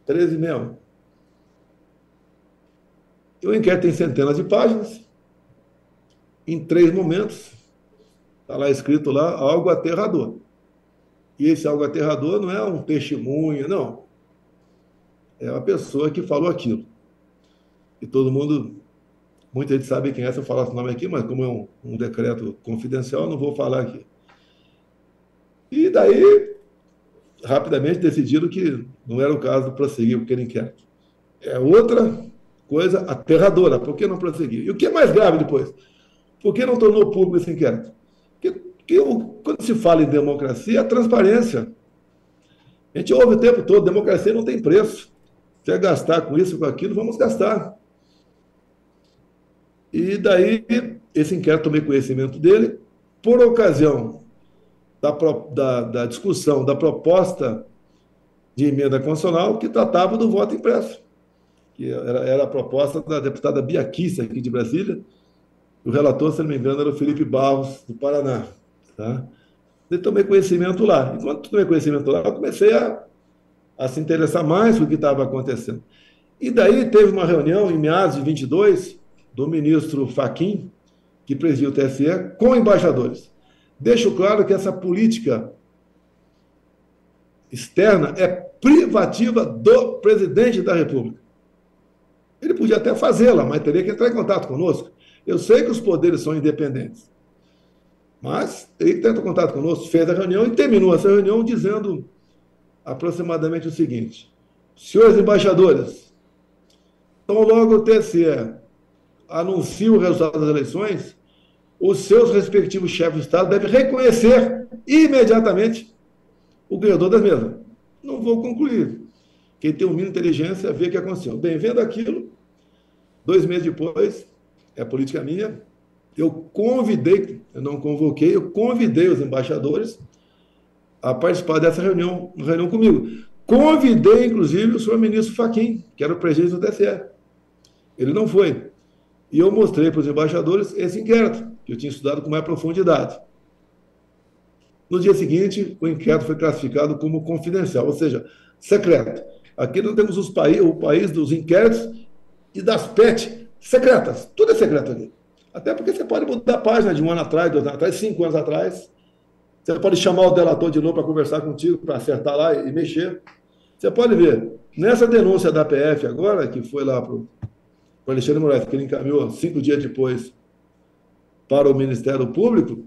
1361. E o inquérito tem centenas de páginas, em 3 momentos, está lá escrito lá, algo aterrador. E esse algo aterrador não é um testemunho, não. É uma pessoa que falou aquilo. E todo mundo, muita gente sabe quem é, se eu falar esse nome aqui, mas como é um decreto confidencial, não vou falar aqui. E daí, rapidamente decidiram que não era o caso de prosseguir com aquele inquérito. É outra coisa aterradora. Por que não prosseguir? E o que é mais grave depois? Por que não tornou público esse inquérito? Porque quando se fala em democracia, a transparência. A gente ouve o tempo todo, democracia não tem preço. Se é gastar com isso, com aquilo, vamos gastar. E daí, esse inquérito, tomei conhecimento dele, por ocasião da discussão da proposta de emenda constitucional que tratava do voto impresso, que era a proposta da deputada Bia Kicis, aqui de Brasília. O relator, se não me engano, era o Felipe Barros, do Paraná. Tá? Eu tomei conhecimento lá. E quando tomei conhecimento lá, eu comecei a se interessar mais com o que estava acontecendo. E daí teve uma reunião, em meados de 22, do ministro Fachin, que presidiu o TSE, com embaixadores. Deixo claro que essa política externa é privativa do presidente da República. Ele podia até fazê-la, mas teria que entrar em contato conosco. Eu sei que os poderes são independentes, mas teria que entrar em contato conosco. Fez a reunião e terminou essa reunião dizendo aproximadamente o seguinte: senhores embaixadores, então logo o TSE anuncia o resultado das eleições, os seus respectivos chefes de Estado devem reconhecer imediatamente o ganhador das mesmas. Não vou concluir. Quem tem um mínimo de inteligência vê o que aconteceu. Bem, vendo aquilo, 2 meses depois, é política minha, eu não convoquei, eu convidei os embaixadores a participar dessa reunião comigo. Convidei, inclusive, o senhor ministro Fachin, que era o presidente do TSE. Ele não foi. E eu mostrei para os embaixadores esse inquérito, que eu tinha estudado com mais profundidade. No dia seguinte, o inquérito foi classificado como confidencial, ou seja, secreto. Aqui nós temos o país dos inquéritos e das PET secretas. Tudo é secreto aqui. Até porque você pode mudar a página de 1 ano atrás, 2 anos atrás, 5 anos atrás. Você pode chamar o delator de novo para conversar contigo, para acertar lá e mexer. Você pode ver, nessa denúncia da PF agora, que foi lá para o Alexandre Moraes, que ele encaminhou 5 dias depois para o Ministério Público,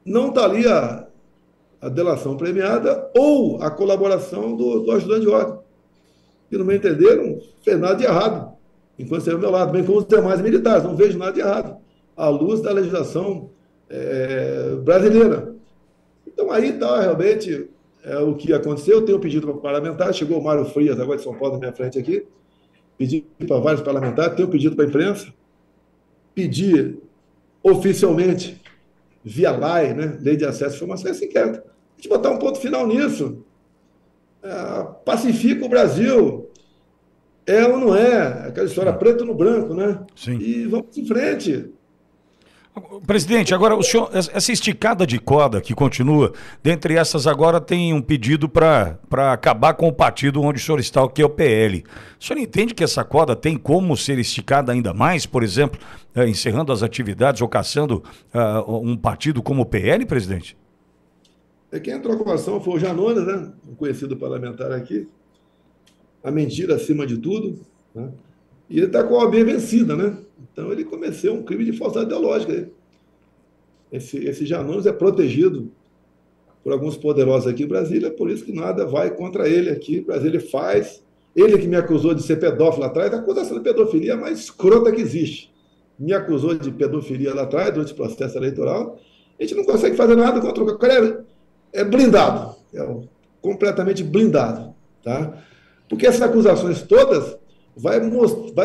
não está ali a delação premiada ou a colaboração do ajudante de ordem. Que, no meu entender, não fez nada de errado, enquanto esteve ao meu lado, bem como os demais militares, não vejo nada de errado, à luz da legislação brasileira. Então, aí está realmente o que aconteceu. Eu tenho pedido para o parlamentar, chegou o Mário Frias, agora de São Paulo, na minha frente aqui, pedi para vários parlamentares, tenho pedido para a imprensa, pedi oficialmente, via lei, né, Lei de Acesso à Informação, esse inquérito. A gente botar um ponto final nisso. Pacifica o Brasil. É ou não é? Aquela história preto no branco, né? Sim. E vamos em frente. Presidente, agora o senhor, essa esticada de corda que continua, dentre essas agora tem um pedido para acabar com o partido onde o senhor está, que é o PL. O senhor entende que essa corda tem como ser esticada ainda mais, por exemplo, encerrando as atividades ou caçando um partido como o PL, presidente? Quem entrou com a ação foi o Janones, né? Um conhecido parlamentar aqui. A mentira acima de tudo, né? E ele está com a OAB vencida, né? Então ele cometeu um crime de falsidade ideológica. Esse Janones é protegido por alguns poderosos aqui em Brasília, por isso que nada vai contra ele aqui. Brasília Ele que me acusou de ser pedófilo lá atrás, a acusação de pedofilia é a mais escrota que existe. Me acusou de pedofilia lá atrás, durante o processo eleitoral. A gente não consegue fazer nada contra o cara. É blindado, completamente blindado. Tá? Porque essas acusações todas vai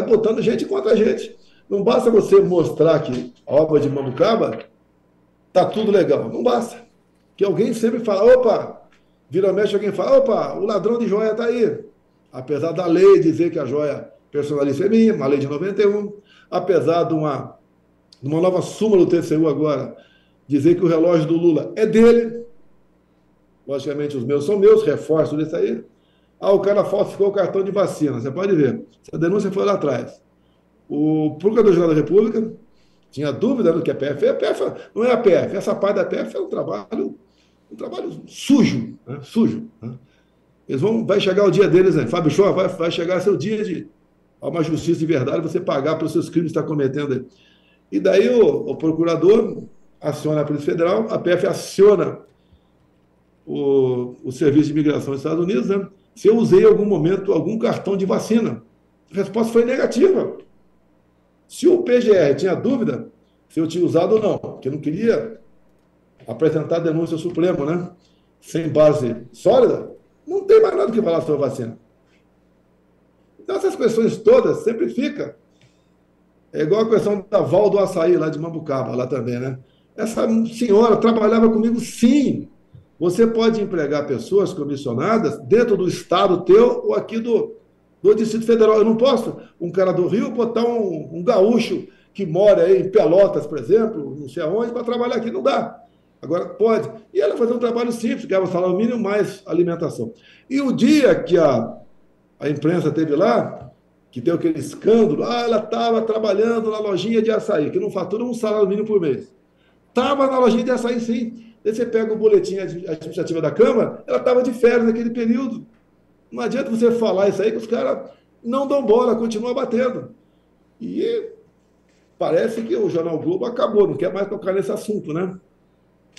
botando gente contra a gente. Não basta você mostrar que a obra de Mambucaba está tudo legal. Não basta. Que alguém sempre fala, opa, vira mexe, alguém fala, opa, o ladrão de joia está aí. Apesar da lei dizer que a joia personalíssima é minha, uma lei de 91, apesar de uma nova súmula do TCU agora, dizer que o relógio do Lula é dele, logicamente os meus são meus, reforço isso aí. O cara falsificou o cartão de vacina, você pode ver. Essa denúncia foi lá atrás. O Procurador-Geral da República tinha dúvida do que é PF. A PF não é a PF, essa parte da PF é um trabalho sujo, né? Sujo. Né? Vai chegar o dia deles, né? Fábio Shoa, vai chegar seu dia de uma justiça de verdade, você pagar pelos seus crimes que está cometendo aí. E daí o procurador aciona a Polícia Federal, a PF aciona o Serviço de Imigração dos Estados Unidos, né? Se eu usei em algum momento algum cartão de vacina. A resposta foi negativa. Se o PGR tinha dúvida se eu tinha usado ou não, porque eu não queria apresentar denúncia ao Supremo, né? Sem base sólida, não tem mais nada que falar sobre a vacina. Então, essas questões todas sempre ficam. É igual a questão da Val do Açaí, lá de Mambucaba, lá também, né? Essa senhora trabalhava comigo, sim. Você pode empregar pessoas comissionadas dentro do estado teu ou aqui do Distrito Federal. Eu não posso, um cara do Rio, botar um gaúcho que mora aí em Pelotas, por exemplo, não sei aonde, para trabalhar aqui. Não dá. Agora, pode. E ela fazer um trabalho simples, ganhava salário mínimo mais alimentação. E o dia que a imprensa teve lá, que deu aquele escândalo, ela estava trabalhando na lojinha de açaí, que não fatura um salário mínimo por mês. Estava na lojinha de açaí, sim. Aí você pega o boletim administrativo da Câmara, ela estava de férias naquele período. Não adianta você falar isso aí, que os caras não dão bola, continuam batendo. E parece que o Jornal Globo acabou, não quer mais tocar nesse assunto, né?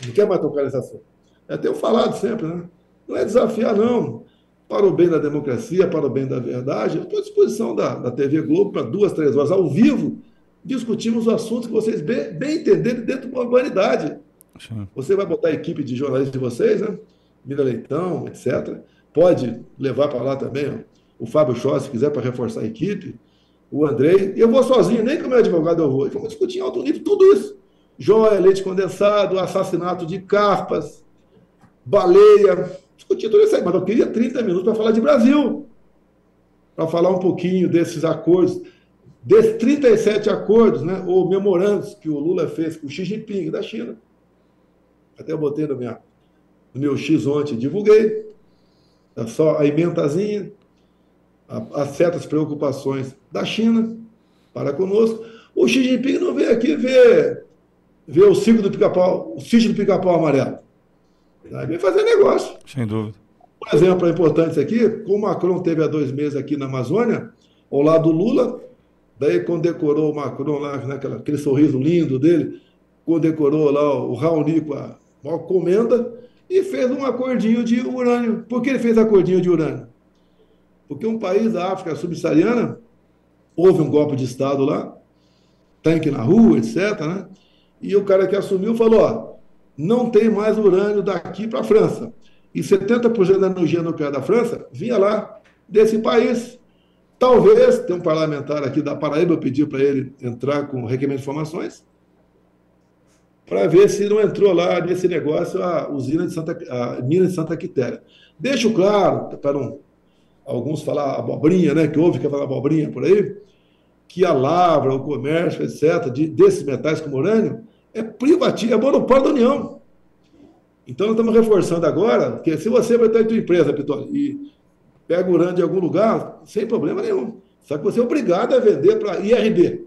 Não quer mais tocar nesse assunto. Eu tenho falado sempre, né? Não é desafiar, não. Para o bem da democracia, para o bem da verdade, eu estou à disposição da TV Globo para 2, 3 horas ao vivo, discutimos o assunto que vocês bem entenderem dentro de uma humanidade. Sim. Você vai botar a equipe de jornalistas de vocês, né? Mira Leitão, etc. Pode levar para lá também ó, o Fábio Shoa, se quiser, para reforçar a equipe, o Andrei. E eu vou sozinho, nem com o meu advogado eu vou. E vamos discutir em alto nível tudo isso. Joia, leite condensado, assassinato de carpas, baleia, discutir tudo isso aí. Mas eu queria 30 minutos para falar de Brasil, para falar um pouquinho desses acordos, desses 37 acordos, né, ou memorandos que o Lula fez com o Xi Jinping da China. Até eu botei no meu X ontem, divulguei. É só a ementazinha, as certas preocupações da China para conosco. O Xi Jinping não veio aqui ver o sítio do Pica-Pau Amarelo. Vem fazer negócio. Sem dúvida. Por exemplo, é importante isso aqui, como o Macron teve há 2 meses aqui na Amazônia, ao lado do Lula, daí condecorou o Macron lá, aquele sorriso lindo dele, condecorou lá o Raoni com a maior comenda e fez um acordinho de urânio. Por que ele fez acordinho de urânio? Porque um país da África subsaariana, houve um golpe de Estado lá, tanque na rua, etc., né? E o cara que assumiu falou, ó, não tem mais urânio daqui para a França. E 70% da energia nuclear da França vinha lá desse país. Talvez, tem um parlamentar aqui da Paraíba, eu pedi para ele entrar com requerimento de informações, para ver se não entrou lá nesse negócio a mina de Santa Quitéria. Deixo claro, para alguns falar abobrinha, né, que houve que falar abobrinha por aí, que a lavra, o comércio, etc., desses metais como urânio, é privativo, é monopólio da União. Então, nós estamos reforçando agora que se você vai ter a tua empresa, Pitoli, e pega urânio de algum lugar, sem problema nenhum. Só que você é obrigado a vender para a IRB,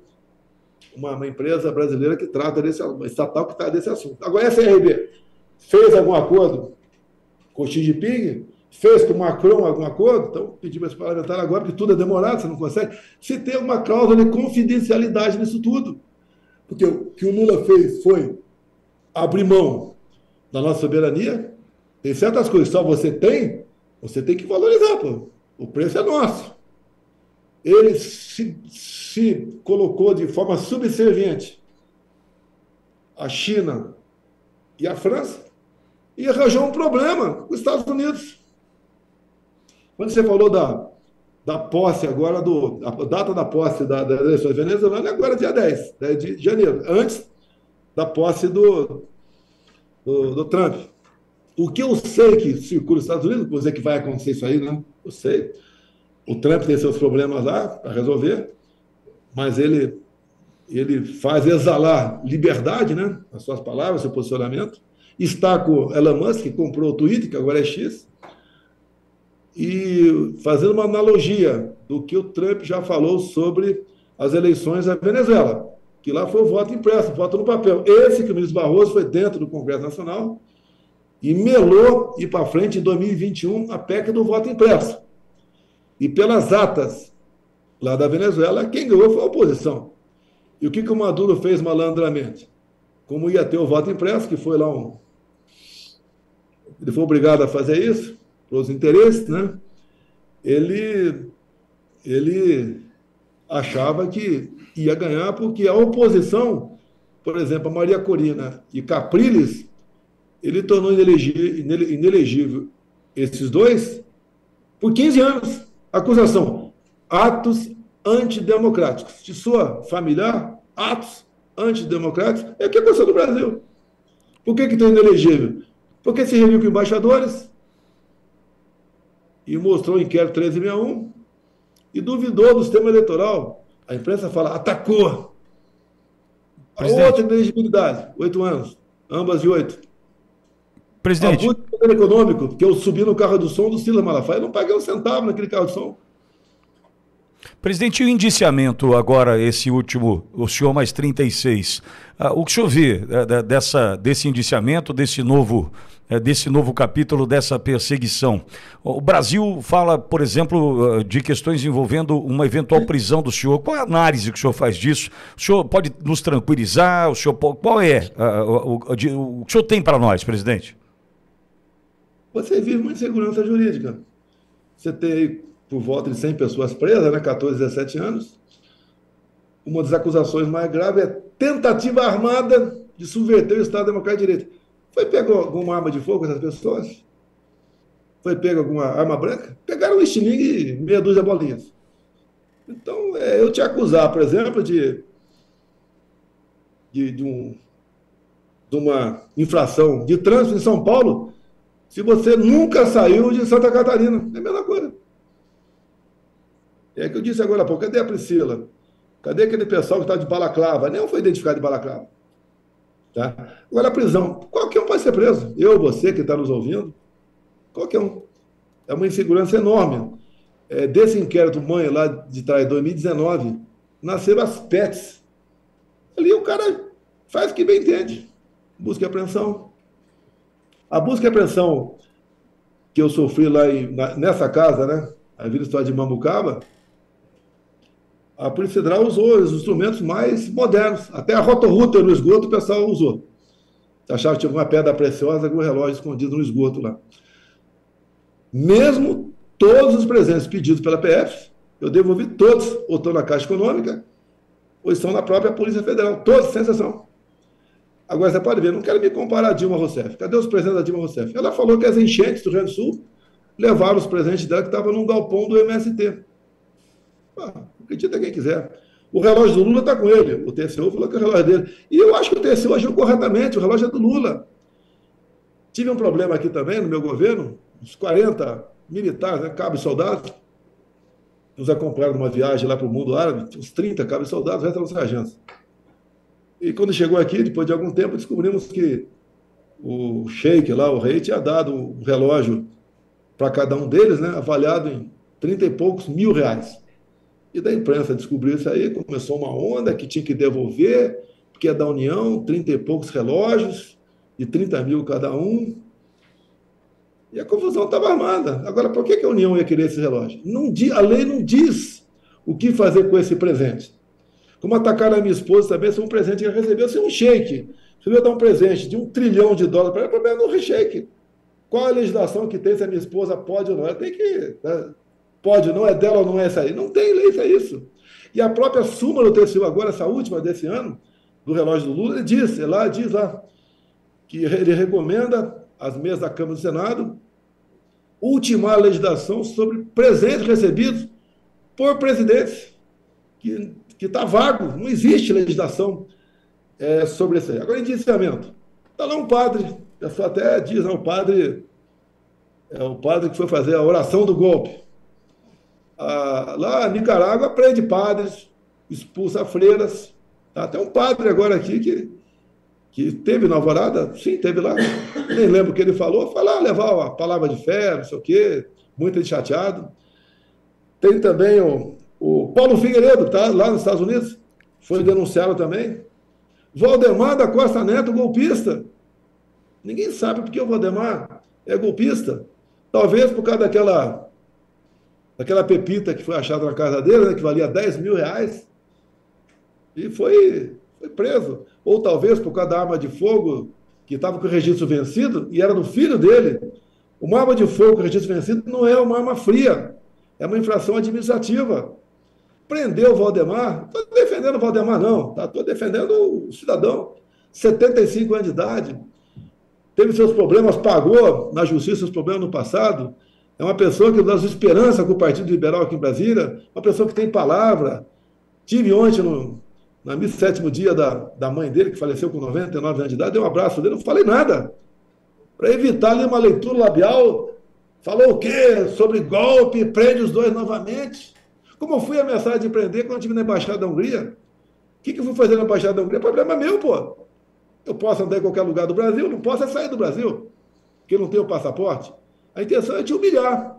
uma empresa brasileira que trata uma estatal que trata desse assunto. Agora, essa IRB fez algum acordo com o Xi Jinping? Fez com o Macron algum acordo? Então, pedir para esse parlamentar agora, porque tudo é demorado, você não consegue. Se tem uma cláusula de confidencialidade nisso tudo. Porque o que o Lula fez foi abrir mão da nossa soberania. Tem certas coisas que só você tem que valorizar, pô. O preço é nosso. ele se colocou de forma subserviente à China e à França e arranjou um problema com os Estados Unidos. Quando você falou da posse agora, a data da posse das eleições venezuelanas é agora dia 10 de janeiro, antes da posse do Trump. O que eu sei que circula nos Estados Unidos, vou dizer que vai acontecer isso aí, né? Eu sei. O Trump tem seus problemas lá para resolver, mas ele faz exalar liberdade, né? As suas palavras, seu posicionamento. Está com Elon Musk, que comprou o Twitter, que agora é X, e fazendo uma analogia do que o Trump já falou sobre as eleições da Venezuela, que lá foi o voto impresso, voto no papel. Esse que o ministro Barroso foi dentro do Congresso Nacional e melou ir para frente em 2021 a PEC do voto impresso. E pelas atas lá da Venezuela, quem ganhou foi a oposição. E o que o Maduro fez malandramente? Como ia ter o voto impresso, que foi lá ele foi obrigado a fazer isso, pelos interesses, né? Ele achava que ia ganhar porque a oposição, por exemplo, a Maria Corina e Capriles, ele tornou inelegível esses dois por 15 anos. Acusação, atos antidemocráticos. De sua familiar, atos antidemocráticos. É o que aconteceu no Brasil. Por que está inelegível? Porque se reuniu com embaixadores e mostrou o inquérito 1361 e duvidou do sistema eleitoral. A imprensa fala, atacou. A outra inelegibilidade, 8 anos, ambas de 8. Presidente. Abuso de poder econômico, que eu subi no carro do som do Silas Malafaia, eu não paguei um centavo naquele carro de som. Presidente, o indiciamento agora, esse último, o senhor mais 36, o que o senhor vê desse indiciamento, desse novo capítulo, dessa perseguição? O Brasil fala, por exemplo, de questões envolvendo uma eventual prisão do senhor. Qual é a análise que o senhor faz disso? O senhor pode nos tranquilizar? Qual é o que o senhor tem para nós, presidente? Você vive uma insegurança jurídica. Você tem por volta de 100 pessoas presas, né, 14, 17 anos. Uma das acusações mais graves é tentativa armada de subverter o Estado Democrático de Direito. Foi pego alguma arma de fogo essas pessoas? Foi pego alguma arma branca? Pegaram um estilingue e meia dúzia de bolinhas. Então, eu te acusar, por exemplo, de uma infração de trânsito em São Paulo, se você nunca saiu de Santa Catarina. É a mesma coisa. É que eu disse agora há pouco, cadê a Priscila? Cadê aquele pessoal que está de balaclava? Nenhum foi identificado de balaclava. Tá? Agora, a prisão. Qualquer um pode ser preso. Eu, você que está nos ouvindo, qualquer um. É uma insegurança enorme. Desse inquérito mãe lá de trás, 2019, nasceram as PETs. Ali o cara faz o que bem entende. Busca e apreensão. A busca e apreensão que eu sofri lá nessa casa, né? A Vila História de Mambucaba, a Polícia Federal usou os instrumentos mais modernos. Até a rotorruta no esgoto o pessoal usou. Você achava que tinha alguma pedra preciosa, algum relógio escondido no esgoto lá. Mesmo todos os presentes pedidos pela PF, eu devolvi todos, ou estão na Caixa Econômica, ou estão na própria Polícia Federal. Todos, sem exceção. Agora você pode ver, não quero me comparar a Dilma Rousseff. Cadê os presentes da Dilma Rousseff? Ela falou que as enchentes do Rio Grande do Sul levaram os presentes dela que estavam num galpão do MST. Acredita quem quiser. O relógio do Lula está com ele. O TCU falou que é o relógio dele. E eu acho que o TCU agiu corretamente. O relógio é do Lula. Tive um problema aqui também no meu governo. Uns 40 militares, né, cabos soldados, nos acompanharam numa viagem lá para o mundo árabe. Uns 30 cabos soldados, o resto eram sargentos. E quando chegou aqui, depois de algum tempo, descobrimos que o sheik lá, o rei, tinha dado um relógio para cada um deles, né, avaliado em 30 e poucos mil reais. E da imprensa descobriu isso aí, começou uma onda que tinha que devolver, porque é da União, 30 e poucos relógios, de 30 mil cada um. E a confusão estava armada. Agora, por que a União ia querer esse relógio? A lei não diz o que fazer com esse presente. Como atacaram a minha esposa também, esse é um presente que ela recebeu, se um sheik resolveu dar um presente de $1 trilhão para ela, o problema não é o sheik. Qual a legislação que tem se a minha esposa pode ou não? Ela tem que pode, não é dela ou não é essa aí. Não tem lei para isso. E a própria súmula do TCU agora, essa última desse ano, do relógio do Lula, ele diz lá que ele recomenda às mesas da Câmara e do Senado ultimar a legislação sobre presentes recebidos por presidentes, que está vago, não existe legislação sobre isso aí. Agora, indiciamento. Está lá um padre, a pessoa até diz, o padre que foi fazer a oração do golpe. Lá, Nicarágua prende padres, expulsa freiras. Tá? Até um padre agora aqui que teve na Alvorada, sim, teve lá, nem lembro o que ele falou, foi lá levar a palavra de fé, não sei o quê, muito chateado. Tem também o Paulo Figueiredo, tá? Lá nos Estados Unidos, foi denunciado também. Valdemar da Costa Neto, golpista. Ninguém sabe porque o Valdemar é golpista. Talvez por causa daquela pepita que foi achada na casa dele, né, que valia R$10.000, e foi preso. Ou talvez por causa da arma de fogo, que estava com o registro vencido, e era do filho dele. Uma arma de fogo com registro vencido não é uma arma fria, é uma infração administrativa. Prendeu o Valdemar, não estou defendendo o Valdemar, não, estou defendendo o cidadão, 75 anos de idade, teve seus problemas, pagou na justiça os problemas no passado, é uma pessoa que dá esperança com o Partido Liberal aqui em Brasília, uma pessoa que tem palavra. Tive ontem, na missa 7º dia da mãe dele, que faleceu com 99 anos de idade, dei um abraço dele, não falei nada. Para evitar ali uma leitura labial, falou o quê? Sobre golpe, prende os dois novamente. Como eu fui ameaçado de prender quando eu estive na Embaixada da Hungria? O que eu fui fazer na Embaixada da Hungria? Problema meu, pô. Eu posso andar em qualquer lugar do Brasil, não posso sair do Brasil, porque eu não tenho passaporte. A intenção é te humilhar.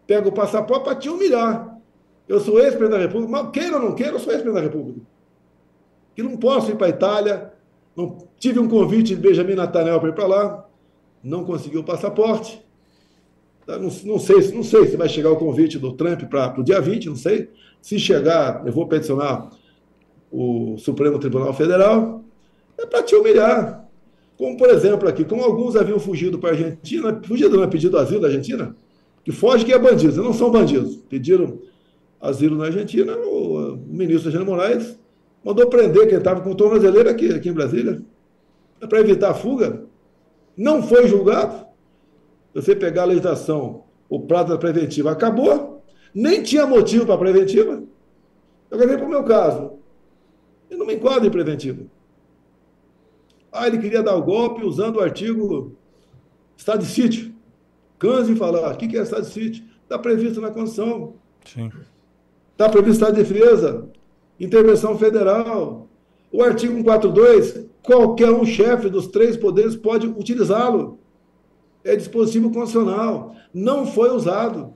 Pega o passaporte para te humilhar. Eu sou ex-presidente da República, mas queira ou não queira, eu sou ex-presidente da República. Que não posso ir para a Itália, não, tive um convite de Benjamin Netanyahu para ir para lá, não consegui o passaporte. Não sei se vai chegar o convite do Trump para o dia 20, não sei. Se chegar, eu vou peticionar o Supremo Tribunal Federal. É para te humilhar. Como, por exemplo, aqui, como alguns haviam fugido para a Argentina, fugido não é pedido asilo da Argentina, que foge que é bandido, eles não são bandidos. Pediram asilo na Argentina, o ministro Alexandre Moraes mandou prender quem estava com tornozeleira aqui em Brasília. É para evitar a fuga. Não foi julgado. Você pegar a legislação, o prazo da preventiva acabou, nem tinha motivo para a preventiva. Eu ganhei para o meu caso. Eu não me enquadro em preventiva. Ele queria dar o golpe usando o artigo estado de sítio. Canse de falar. O que é estado de sítio? Está previsto na Constituição. Sim. Está previsto estado de defesa, intervenção federal. O artigo 142, qualquer um chefe dos 3 poderes pode utilizá-lo. É dispositivo constitucional. Não foi usado.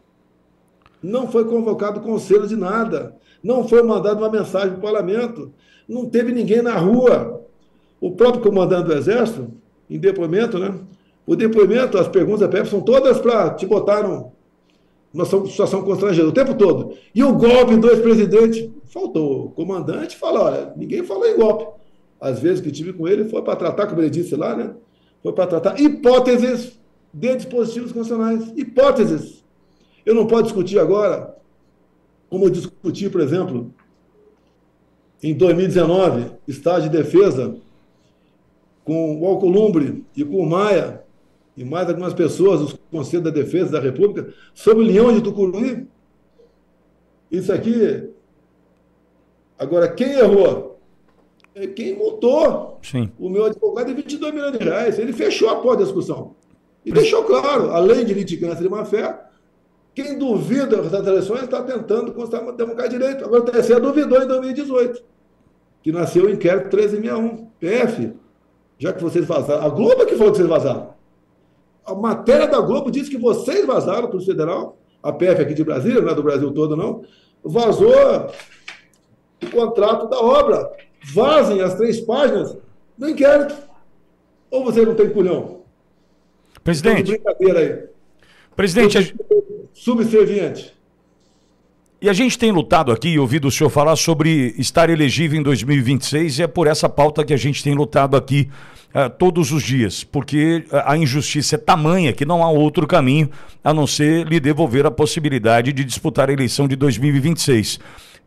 Não foi convocado conselho de nada. Não foi mandada uma mensagem para o parlamento. Não teve ninguém na rua. O próprio comandante do Exército, em depoimento, né? O depoimento, as perguntas da PF são todas para te botar numa situação constrangedora o tempo todo. E o golpe do ex-presidente? Faltou. O comandante fala, olha, ninguém falou em golpe. Às vezes que tive com ele foi para tratar, como ele disse lá, né? Foi para tratar hipóteses de dispositivos constitucionais. Hipóteses. Eu não posso discutir agora, como eu discuti, por exemplo, em 2019, estado de defesa, com o Alcolumbre e com o Maia, e mais algumas pessoas dos Conselhos da Defesa da República, sobre o Leão de Tucuruí. Isso aqui... Agora, quem errou? É quem multou. Sim. O meu advogado de R$22 milhões. Ele fechou a porta da discussão. E deixou claro, além de litigância de má-fé, quem duvida das eleições está tentando constar democracia de direito. Agora, o TSE duvidou em 2018, que nasceu o inquérito 1361. PF, já que vocês vazaram. A Globo é que falou que vocês vazaram. A matéria da Globo diz que vocês vazaram para o federal, a PF aqui de Brasília, não é do Brasil todo, não, vazou o contrato da obra. Vazem as 3 páginas do inquérito. Ou você não tem culhão? Presidente. Brincadeira aí. Presidente. Subserviente. E a gente tem lutado aqui e ouvido o senhor falar sobre estar elegível em 2026 e é por essa pauta que a gente tem lutado aqui todos os dias, porque a injustiça é tamanha que não há outro caminho a não ser lhe devolver a possibilidade de disputar a eleição de 2026.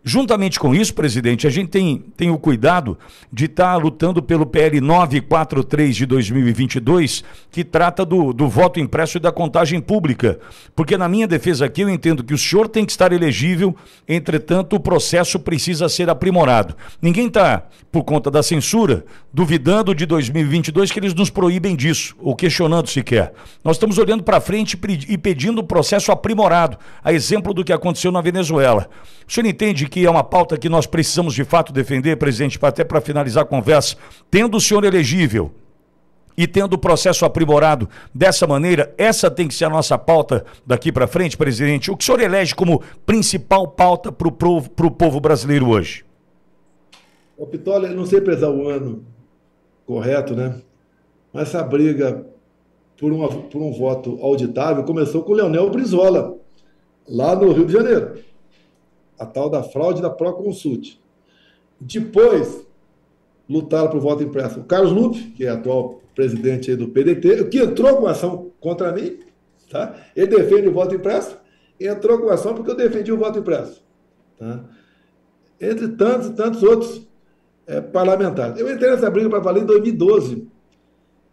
Juntamente com isso, presidente, a gente tem o cuidado de estar lutando pelo PL 943 de 2022, que trata do voto impresso e da contagem pública. Porque na minha defesa aqui eu entendo que o senhor tem que estar elegível, entretanto o processo precisa ser aprimorado. Ninguém está, por conta da censura, duvidando de 2022 que eles nos proíbem disso, ou questionando sequer. Nós estamos olhando para frente e pedindo o processo aprimorado, a exemplo do que aconteceu na Venezuela. O senhor entende que é uma pauta que nós precisamos de fato defender, presidente, até para finalizar a conversa, tendo o senhor elegível e tendo o processo aprimorado dessa maneira, essa tem que ser a nossa pauta daqui para frente, presidente? O que o senhor elege como principal pauta para o povo brasileiro hoje? Ô Pistola, eu não sei pesar o ano correto, né? Mas essa briga por um voto auditável começou com o Leonel Brizola, lá no Rio de Janeiro. A tal da fraude da Proconsult. Depois, lutaram por voto impresso. O Carlos Lupe, que é atual presidente aí do PDT, que entrou com ação contra mim, tá? Ele defende o voto impresso, entrou com ação porque eu defendi o voto impresso. Tá? Entre tantos e tantos outros parlamentares. Eu entrei nessa briga para valer em 2012.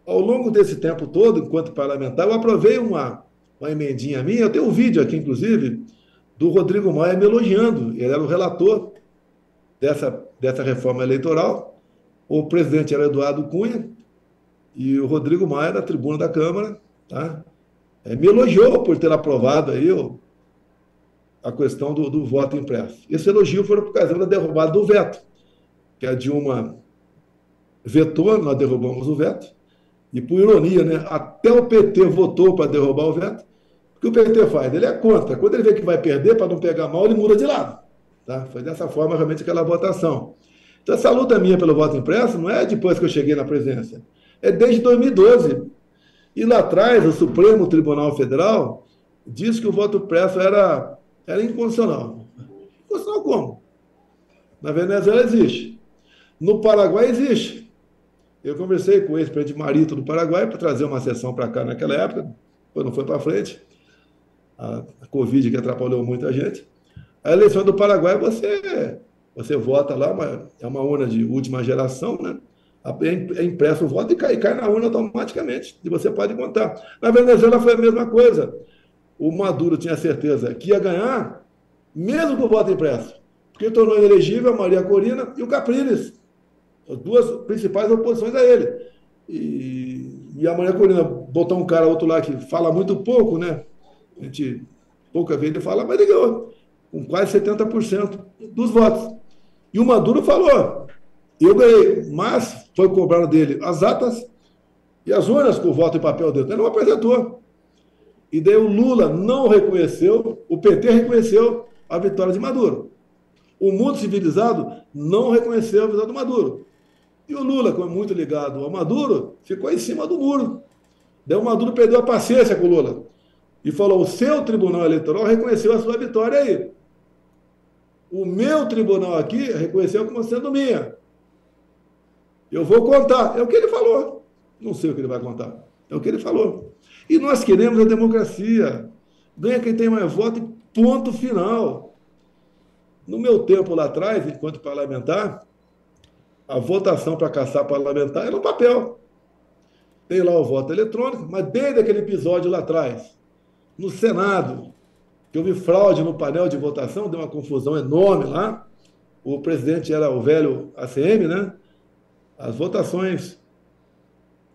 Ao longo desse tempo todo, enquanto parlamentar, eu aprovei uma emendinha minha, eu tenho um vídeo aqui, inclusive, do Rodrigo Maia me elogiando. Ele era o relator dessa reforma eleitoral. O presidente era Eduardo Cunha e o Rodrigo Maia, na tribuna da Câmara, tá? Me elogiou por ter aprovado aí a questão do voto impresso. Esse elogio foi por causa da derrubada do veto, que a Dilma vetou, nós derrubamos o veto, e por ironia, né, até o PT votou para derrubar o veto. O que o PT faz? Ele é contra. Quando ele vê que vai perder, para não pegar mal, ele muda de lado. Tá? Foi dessa forma realmente aquela votação. Então essa luta minha pelo voto impresso não é depois que eu cheguei na presidência. É desde 2012. E lá atrás, o Supremo Tribunal Federal disse que o voto impresso era inconstitucional. Inconstitucional como? Na Venezuela existe. No Paraguai existe. Eu conversei com o ex-presidente Marito do Paraguai para trazer uma sessão para cá naquela época, depois não foi para frente. A Covid que atrapalhou muita gente. A eleição do Paraguai, você vota lá, é uma urna de última geração, né? É impresso o voto e cai na urna automaticamente, e você pode contar. Na Venezuela foi a mesma coisa. O Maduro tinha certeza que ia ganhar, mesmo com o voto impresso, porque tornou inelegível a Maria Corina e o Capriles, as duas principais oposições a ele. E a Maria Corina botou um cara outro lá que fala muito pouco, né? A gente pouca vez ele fala, mas ele ganhou com quase 70% dos votos. E o Maduro falou, eu ganhei, mas foi cobrado dele as atas e as urnas com o voto em papel dele. Ele não apresentou. E daí o Lula não reconheceu, o PT reconheceu a vitória de Maduro. O mundo civilizado não reconheceu a vitória do Maduro. E o Lula, como é muito ligado ao Maduro, ficou em cima do muro. Daí o Maduro perdeu a paciência com o Lula. E falou, o seu tribunal eleitoral reconheceu a sua vitória aí. O meu tribunal aqui reconheceu como sendo minha. Eu vou contar. É o que ele falou. Não sei o que ele vai contar. É o que ele falou. E nós queremos a democracia. Ganha quem tem mais voto e ponto final. No meu tempo lá atrás, enquanto parlamentar, a votação para caçar parlamentar era um papel. Tem lá o voto eletrônico, mas desde aquele episódio lá atrás, no Senado, que houve fraude no painel de votação, deu uma confusão enorme lá. O presidente era o velho ACM, né? As votações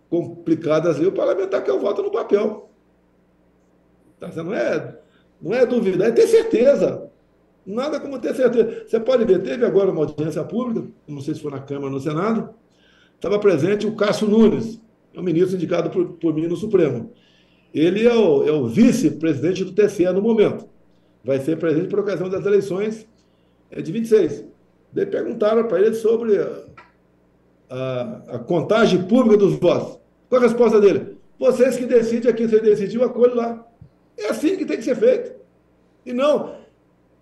complicadas ali, o parlamentar quer o voto no papel. Tá? Não é duvidar, é ter certeza. Nada como ter certeza. Você pode ver, teve agora uma audiência pública, não sei se foi na Câmara ou no Senado, estava presente o Cássio Nunes, é um ministro indicado por mim no Supremo. Ele é o vice-presidente do TSE no momento. Vai ser presidente por ocasião das eleições de 26. Daí perguntaram para ele sobre a contagem pública dos votos. Qual a resposta dele? Vocês que decidem aqui, você decidiu, acolhe lá. É assim que tem que ser feito. E não,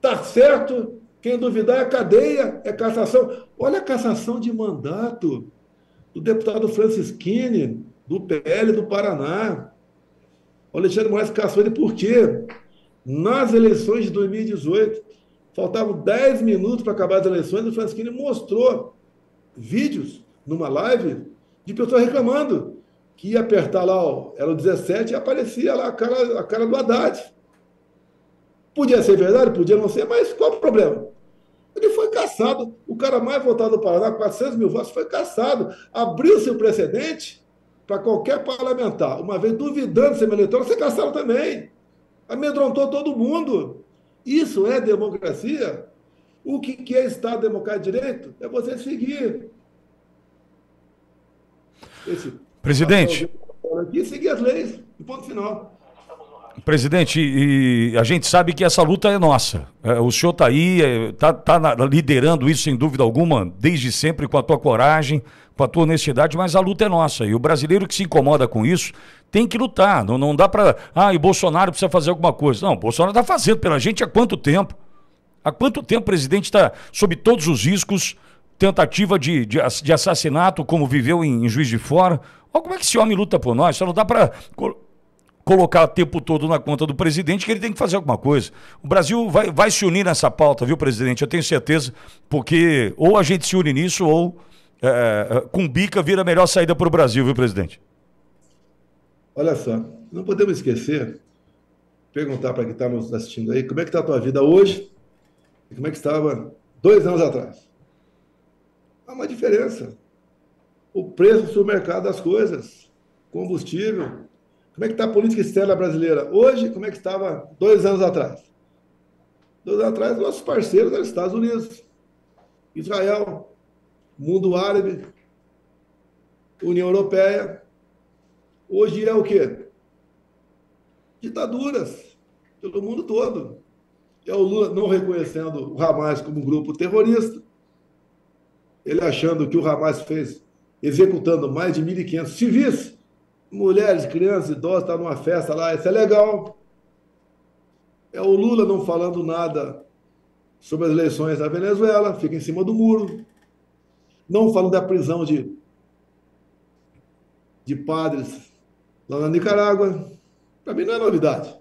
Tá certo, quem duvidar é cadeia, é cassação. Olha a cassação de mandato do deputado Francisquini, do PL do Paraná. O Alexandre de Moraes cassou ele por quê? Nas eleições de 2018, faltavam 10 minutos para acabar as eleições, o Francisquini mostrou vídeos numa live de pessoas reclamando que ia apertar lá, ó, era o 17 e aparecia lá a cara do Haddad. Podia ser verdade, podia não ser, mas qual o problema? Ele foi cassado. O cara mais votado do Paraná, 400 mil votos, foi cassado. Abriu-se o precedente para qualquer parlamentar, uma vez duvidando de ser eleitoral, ser cassado também. Amedrontou todo mundo. Isso é democracia? O que é Estado Democrático de Direito? É você seguir. Presidente. Aqui, seguir as leis. E ponto final. Presidente, e a gente sabe que essa luta é nossa. O senhor está aí, está liderando isso sem dúvida alguma, desde sempre, com a tua coragem, com a tua honestidade, mas a luta é nossa. E o brasileiro que se incomoda com isso tem que lutar. Não dá para... e Bolsonaro precisa fazer alguma coisa. Não, o Bolsonaro está fazendo pela gente há quanto tempo? Há quanto tempo o presidente está sob todos os riscos, tentativa de assassinato, como viveu em Juiz de Fora? Olha como é que esse homem luta por nós. Só não dá para colocar o tempo todo na conta do presidente, que ele tem que fazer alguma coisa. O Brasil vai se unir nessa pauta, viu, presidente? Eu tenho certeza, porque ou a gente se une nisso, ou com bica vira a melhor saída para o Brasil, viu, presidente? Olha só, não podemos esquecer, perguntar para quem está nos assistindo aí, como é que está a tua vida hoje e como é que estava 2 anos atrás. Há uma diferença. O preço do supermercado das coisas, combustível. Como é que está a política externa brasileira hoje? Como é que estava 2 anos atrás? 2 anos atrás, nossos parceiros eram os Estados Unidos, Israel, mundo árabe, União Europeia. Hoje é o quê? Ditaduras pelo mundo todo. É o Lula não reconhecendo o Hamas como um grupo terrorista. Ele achando que o Hamas fez, executando mais de 1.500 civis, mulheres, crianças, idosos, tá numa festa lá, isso é legal. É o Lula não falando nada sobre as eleições da Venezuela, fica em cima do muro. Não falando da prisão de padres lá na Nicarágua. Para mim não é novidade.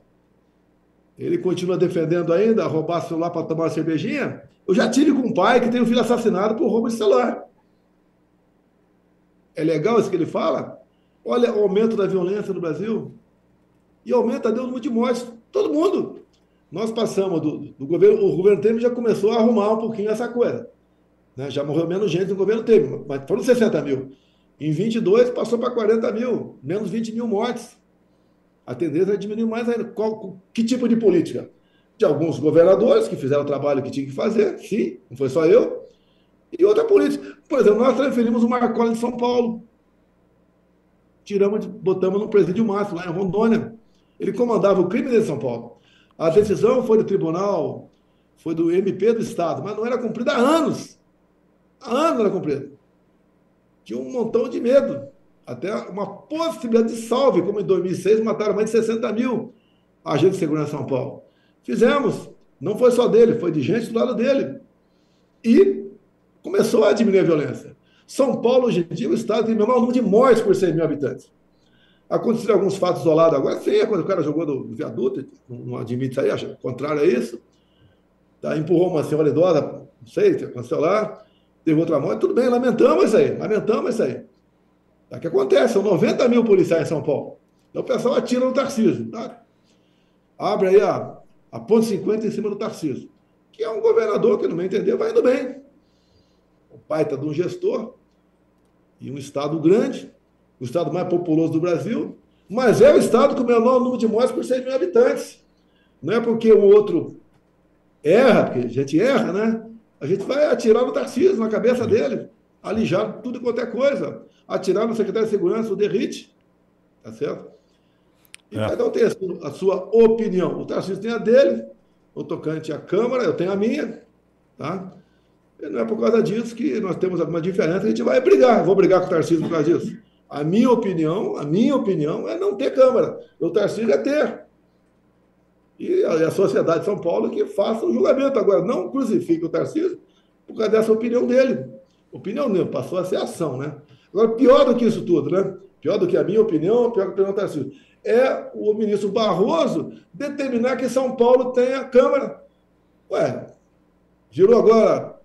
Ele continua defendendo ainda roubar celular para tomar uma cervejinha. Eu já tive com um pai que tem um filho assassinado por roubo de celular. É legal isso que ele fala? Olha o aumento da violência no Brasil. E aumenta o número de mortes. Todo mundo. Nós passamos do governo... O governo Temer já começou a arrumar um pouquinho essa coisa. Né? Já morreu menos gente no governo Temer. Mas foram 60 mil. Em 22 passou para 40 mil. Menos 20 mil mortes. A tendência é diminuir mais ainda. Que tipo de política? De alguns governadores que fizeram o trabalho que tinham que fazer. Sim, não foi só eu. E outra política. Por exemplo, nós transferimos o Marconi de São Paulo. Botamos no presídio máximo, lá em Rondônia. Ele comandava o crime de São Paulo. A decisão foi do tribunal, foi do MP do Estado, mas não era cumprida há anos. Há anos não era cumprida. Tinha um montão de medo. Até uma possibilidade de salve, como em 2006 mataram mais de 60 mil agentes de segurança em São Paulo. Fizemos. Não foi só dele, foi de gente do lado dele. E começou a diminuir a violência. São Paulo, hoje em dia, o estado tem o menor número de mortes por 100 mil habitantes. Aconteceram alguns fatos isolados agora, sim, quando o cara jogou do viaduto, não admite isso aí, acha contrário a isso. Tá, empurrou uma senhora idosa, não sei, aconteceu lá, teve outra morte, tudo bem, lamentamos isso aí. É o que acontece, são 90 mil policiais em São Paulo. Então o pessoal atira no Tarcísio. Tá? Abre aí a ponte 50 em cima do Tarcísio, que é um governador que, no meu entender, vai indo bem. O baita de um gestor, e um estado grande, o estado mais populoso do Brasil, mas é o estado com o menor número de mortes por 100 mil habitantes. Não é porque o outro erra, porque a gente erra, né? A gente vai atirar no Tarcísio, na cabeça dele, alijar tudo e qualquer coisa, atirar no secretário de segurança, o Derrite, tá certo? E cada um tem a sua opinião. O Tarcísio tem a dele, o tocante à Câmara, eu tenho a minha, tá? E não é por causa disso que nós temos alguma diferença, a gente vai brigar. Eu vou brigar com o Tarcísio por causa disso. A minha opinião é não ter Câmara. O Tarcísio é ter. E a sociedade de São Paulo que faça o julgamento. Agora, não crucifique o Tarcísio por causa dessa opinião dele. Opinião dele, passou a ser ação, né? Agora, pior do que isso tudo, né? Pior do que a minha opinião, pior do que a opinião do Tarcísio, é o ministro Barroso determinar que São Paulo tenha Câmara. Ué, virou agora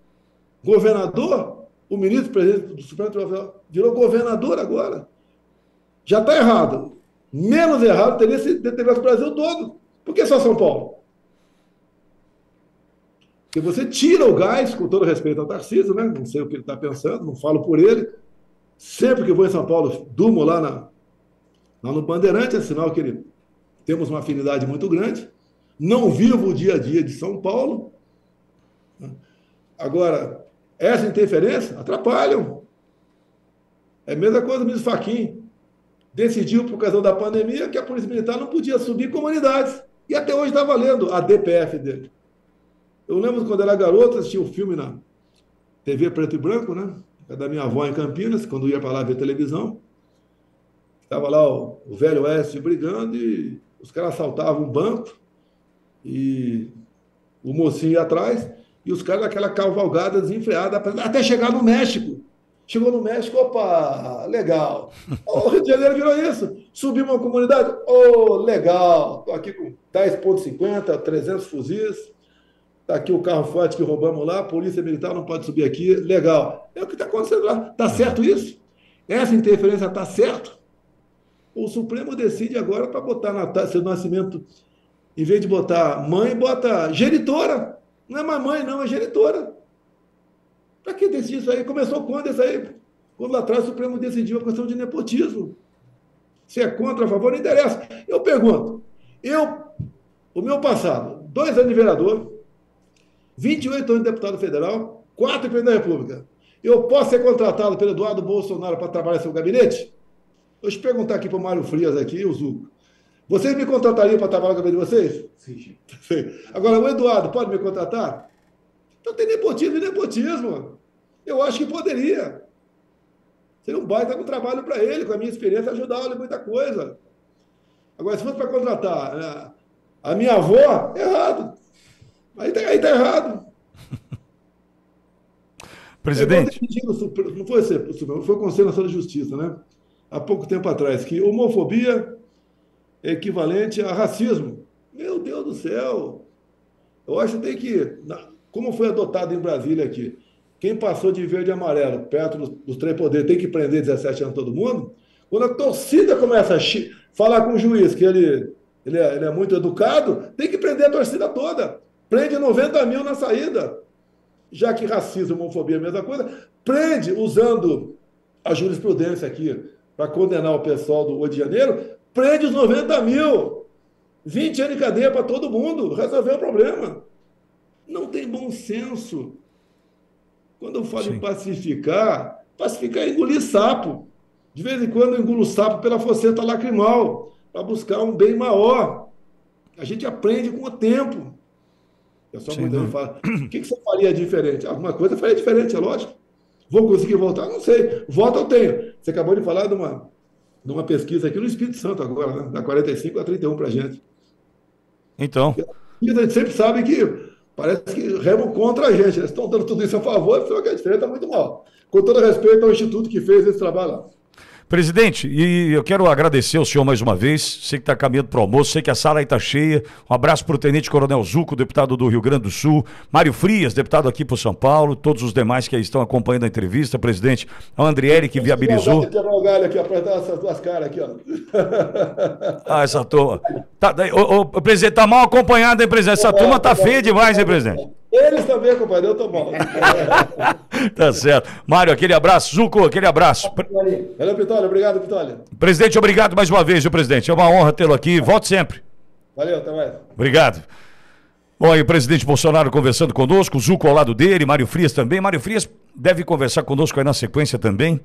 governador? O ministro presidente do Supremo Tribunal Federal virou governador agora. Já está errado. Menos errado teria se determinado o Brasil todo. Por que só São Paulo? Porque você tira o gás, com todo respeito ao Tarcísio, né? Não sei o que ele está pensando, não falo por ele. Sempre que eu vou em São Paulo, durmo lá no Bandeirante, é sinal que temos uma afinidade muito grande. Não vivo o dia a dia de São Paulo. Agora, essa interferência atrapalham. É a mesma coisa do ministro Fachin. Decidiu, por causa da pandemia, que a Polícia Militar não podia subir comunidades. E até hoje está valendo a DPF dele. Eu lembro quando era garoto, assistia um filme na TV preto e branco, né? Da minha avó em Campinas, quando ia para lá ver televisão. Estava lá o velho Oeste brigando e os caras assaltavam um banco e o mocinho ia atrás e os caras daquela cavalgada desenfreada até chegar no México. Chegou no México, opa, legal. O Rio de Janeiro virou isso. Subiu uma comunidade, legal. Estou aqui com 10,50, 300 fuzis. Está aqui o carro forte que roubamos lá, a polícia militar não pode subir aqui, legal. É o que está acontecendo lá. Está certo isso? Essa interferência está certo? O Supremo decide agora para botar na taxa de nascimento, em vez de botar mãe, bota genitora. Não é mais mãe, não, é genitora. Para que decidir isso aí? Começou quando isso aí? Quando lá atrás o Supremo decidiu a questão de nepotismo. Se é contra, a favor, não interessa. Eu pergunto, o meu passado, 2 anos de vereador, 28 anos de deputado federal, 4 presidente da República. Eu posso ser contratado pelo Eduardo Bolsonaro para trabalhar em seu gabinete? Deixa eu perguntar aqui para o Mário Frias, aqui, o Zuco. Vocês me contratariam para trabalhar no gabinete de vocês? Sim. Agora, o Eduardo pode me contratar? Então tem nepotismo e nepotismo. Eu acho que poderia. Seria um baita trabalho para ele, com a minha experiência, ajudá-lo em muita coisa. Agora, se fosse para contratar a minha avó, errado. Aí está errado. Presidente. Não foi o Conselho Nacional de Justiça, né? Há pouco tempo atrás, que homofobia é equivalente a racismo. Meu Deus do céu! Eu acho que tem que... Como foi adotado em Brasília aqui, quem passou de verde e amarelo perto dos 3 poderes tem que prender 17 anos todo mundo. Quando a torcida começa a falar com o juiz que ele é muito educado, tem que prender a torcida toda. Prende 90 mil na saída. Já que racismo e homofobia é a mesma coisa, prende, usando a jurisprudência aqui para condenar o pessoal do Rio de Janeiro, prende os 90 mil. 20 anos de cadeia para todo mundo, resolveu o problema. Não tem bom senso. Quando eu falo em pacificar é engolir sapo. De vez em quando eu engulo sapo pela faceta lacrimal, para buscar um bem maior. A gente aprende com o tempo. Eu só quando fala, o que você faria diferente? Alguma coisa eu faria diferente, é lógico. Vou conseguir voltar? Não sei. Voto eu tenho. Você acabou de falar de uma pesquisa aqui no Espírito Santo agora, né? Da 45 a 31 para a gente. Então. E a gente sempre sabe que parece que remam contra a gente. Eles estão dando tudo isso a favor, só que a diferença está muito mal. Com todo respeito ao instituto que fez esse trabalho lá. Presidente, e eu quero agradecer ao senhor mais uma vez, sei que está caminhando para o almoço, sei que a sala aí está cheia, um abraço para o Tenente Coronel Zuco, deputado do Rio Grande do Sul, Mário Frias, deputado aqui por São Paulo, todos os demais que aí estão acompanhando a entrevista, presidente, a Andriele que viabilizou. Quebrar o galho aqui, apertar essas duas caras aqui, ó. Ah, essa turma. O presidente, tá mal acompanhado, hein, presidente? Essa turma tá feia demais, hein, presidente? Eles também, compadre, eu tô mal. Tá certo. Mário, aquele abraço. Zuco, aquele abraço. Valeu, Pitólia. Obrigado, Pitólia. Presidente, obrigado mais uma vez, viu, presidente? É uma honra tê-lo aqui. Volte sempre. Valeu, até mais. Obrigado. Bom, aí o presidente Bolsonaro conversando conosco, o Zuco ao lado dele, Mário Frias também. Mário Frias deve conversar conosco aí na sequência também.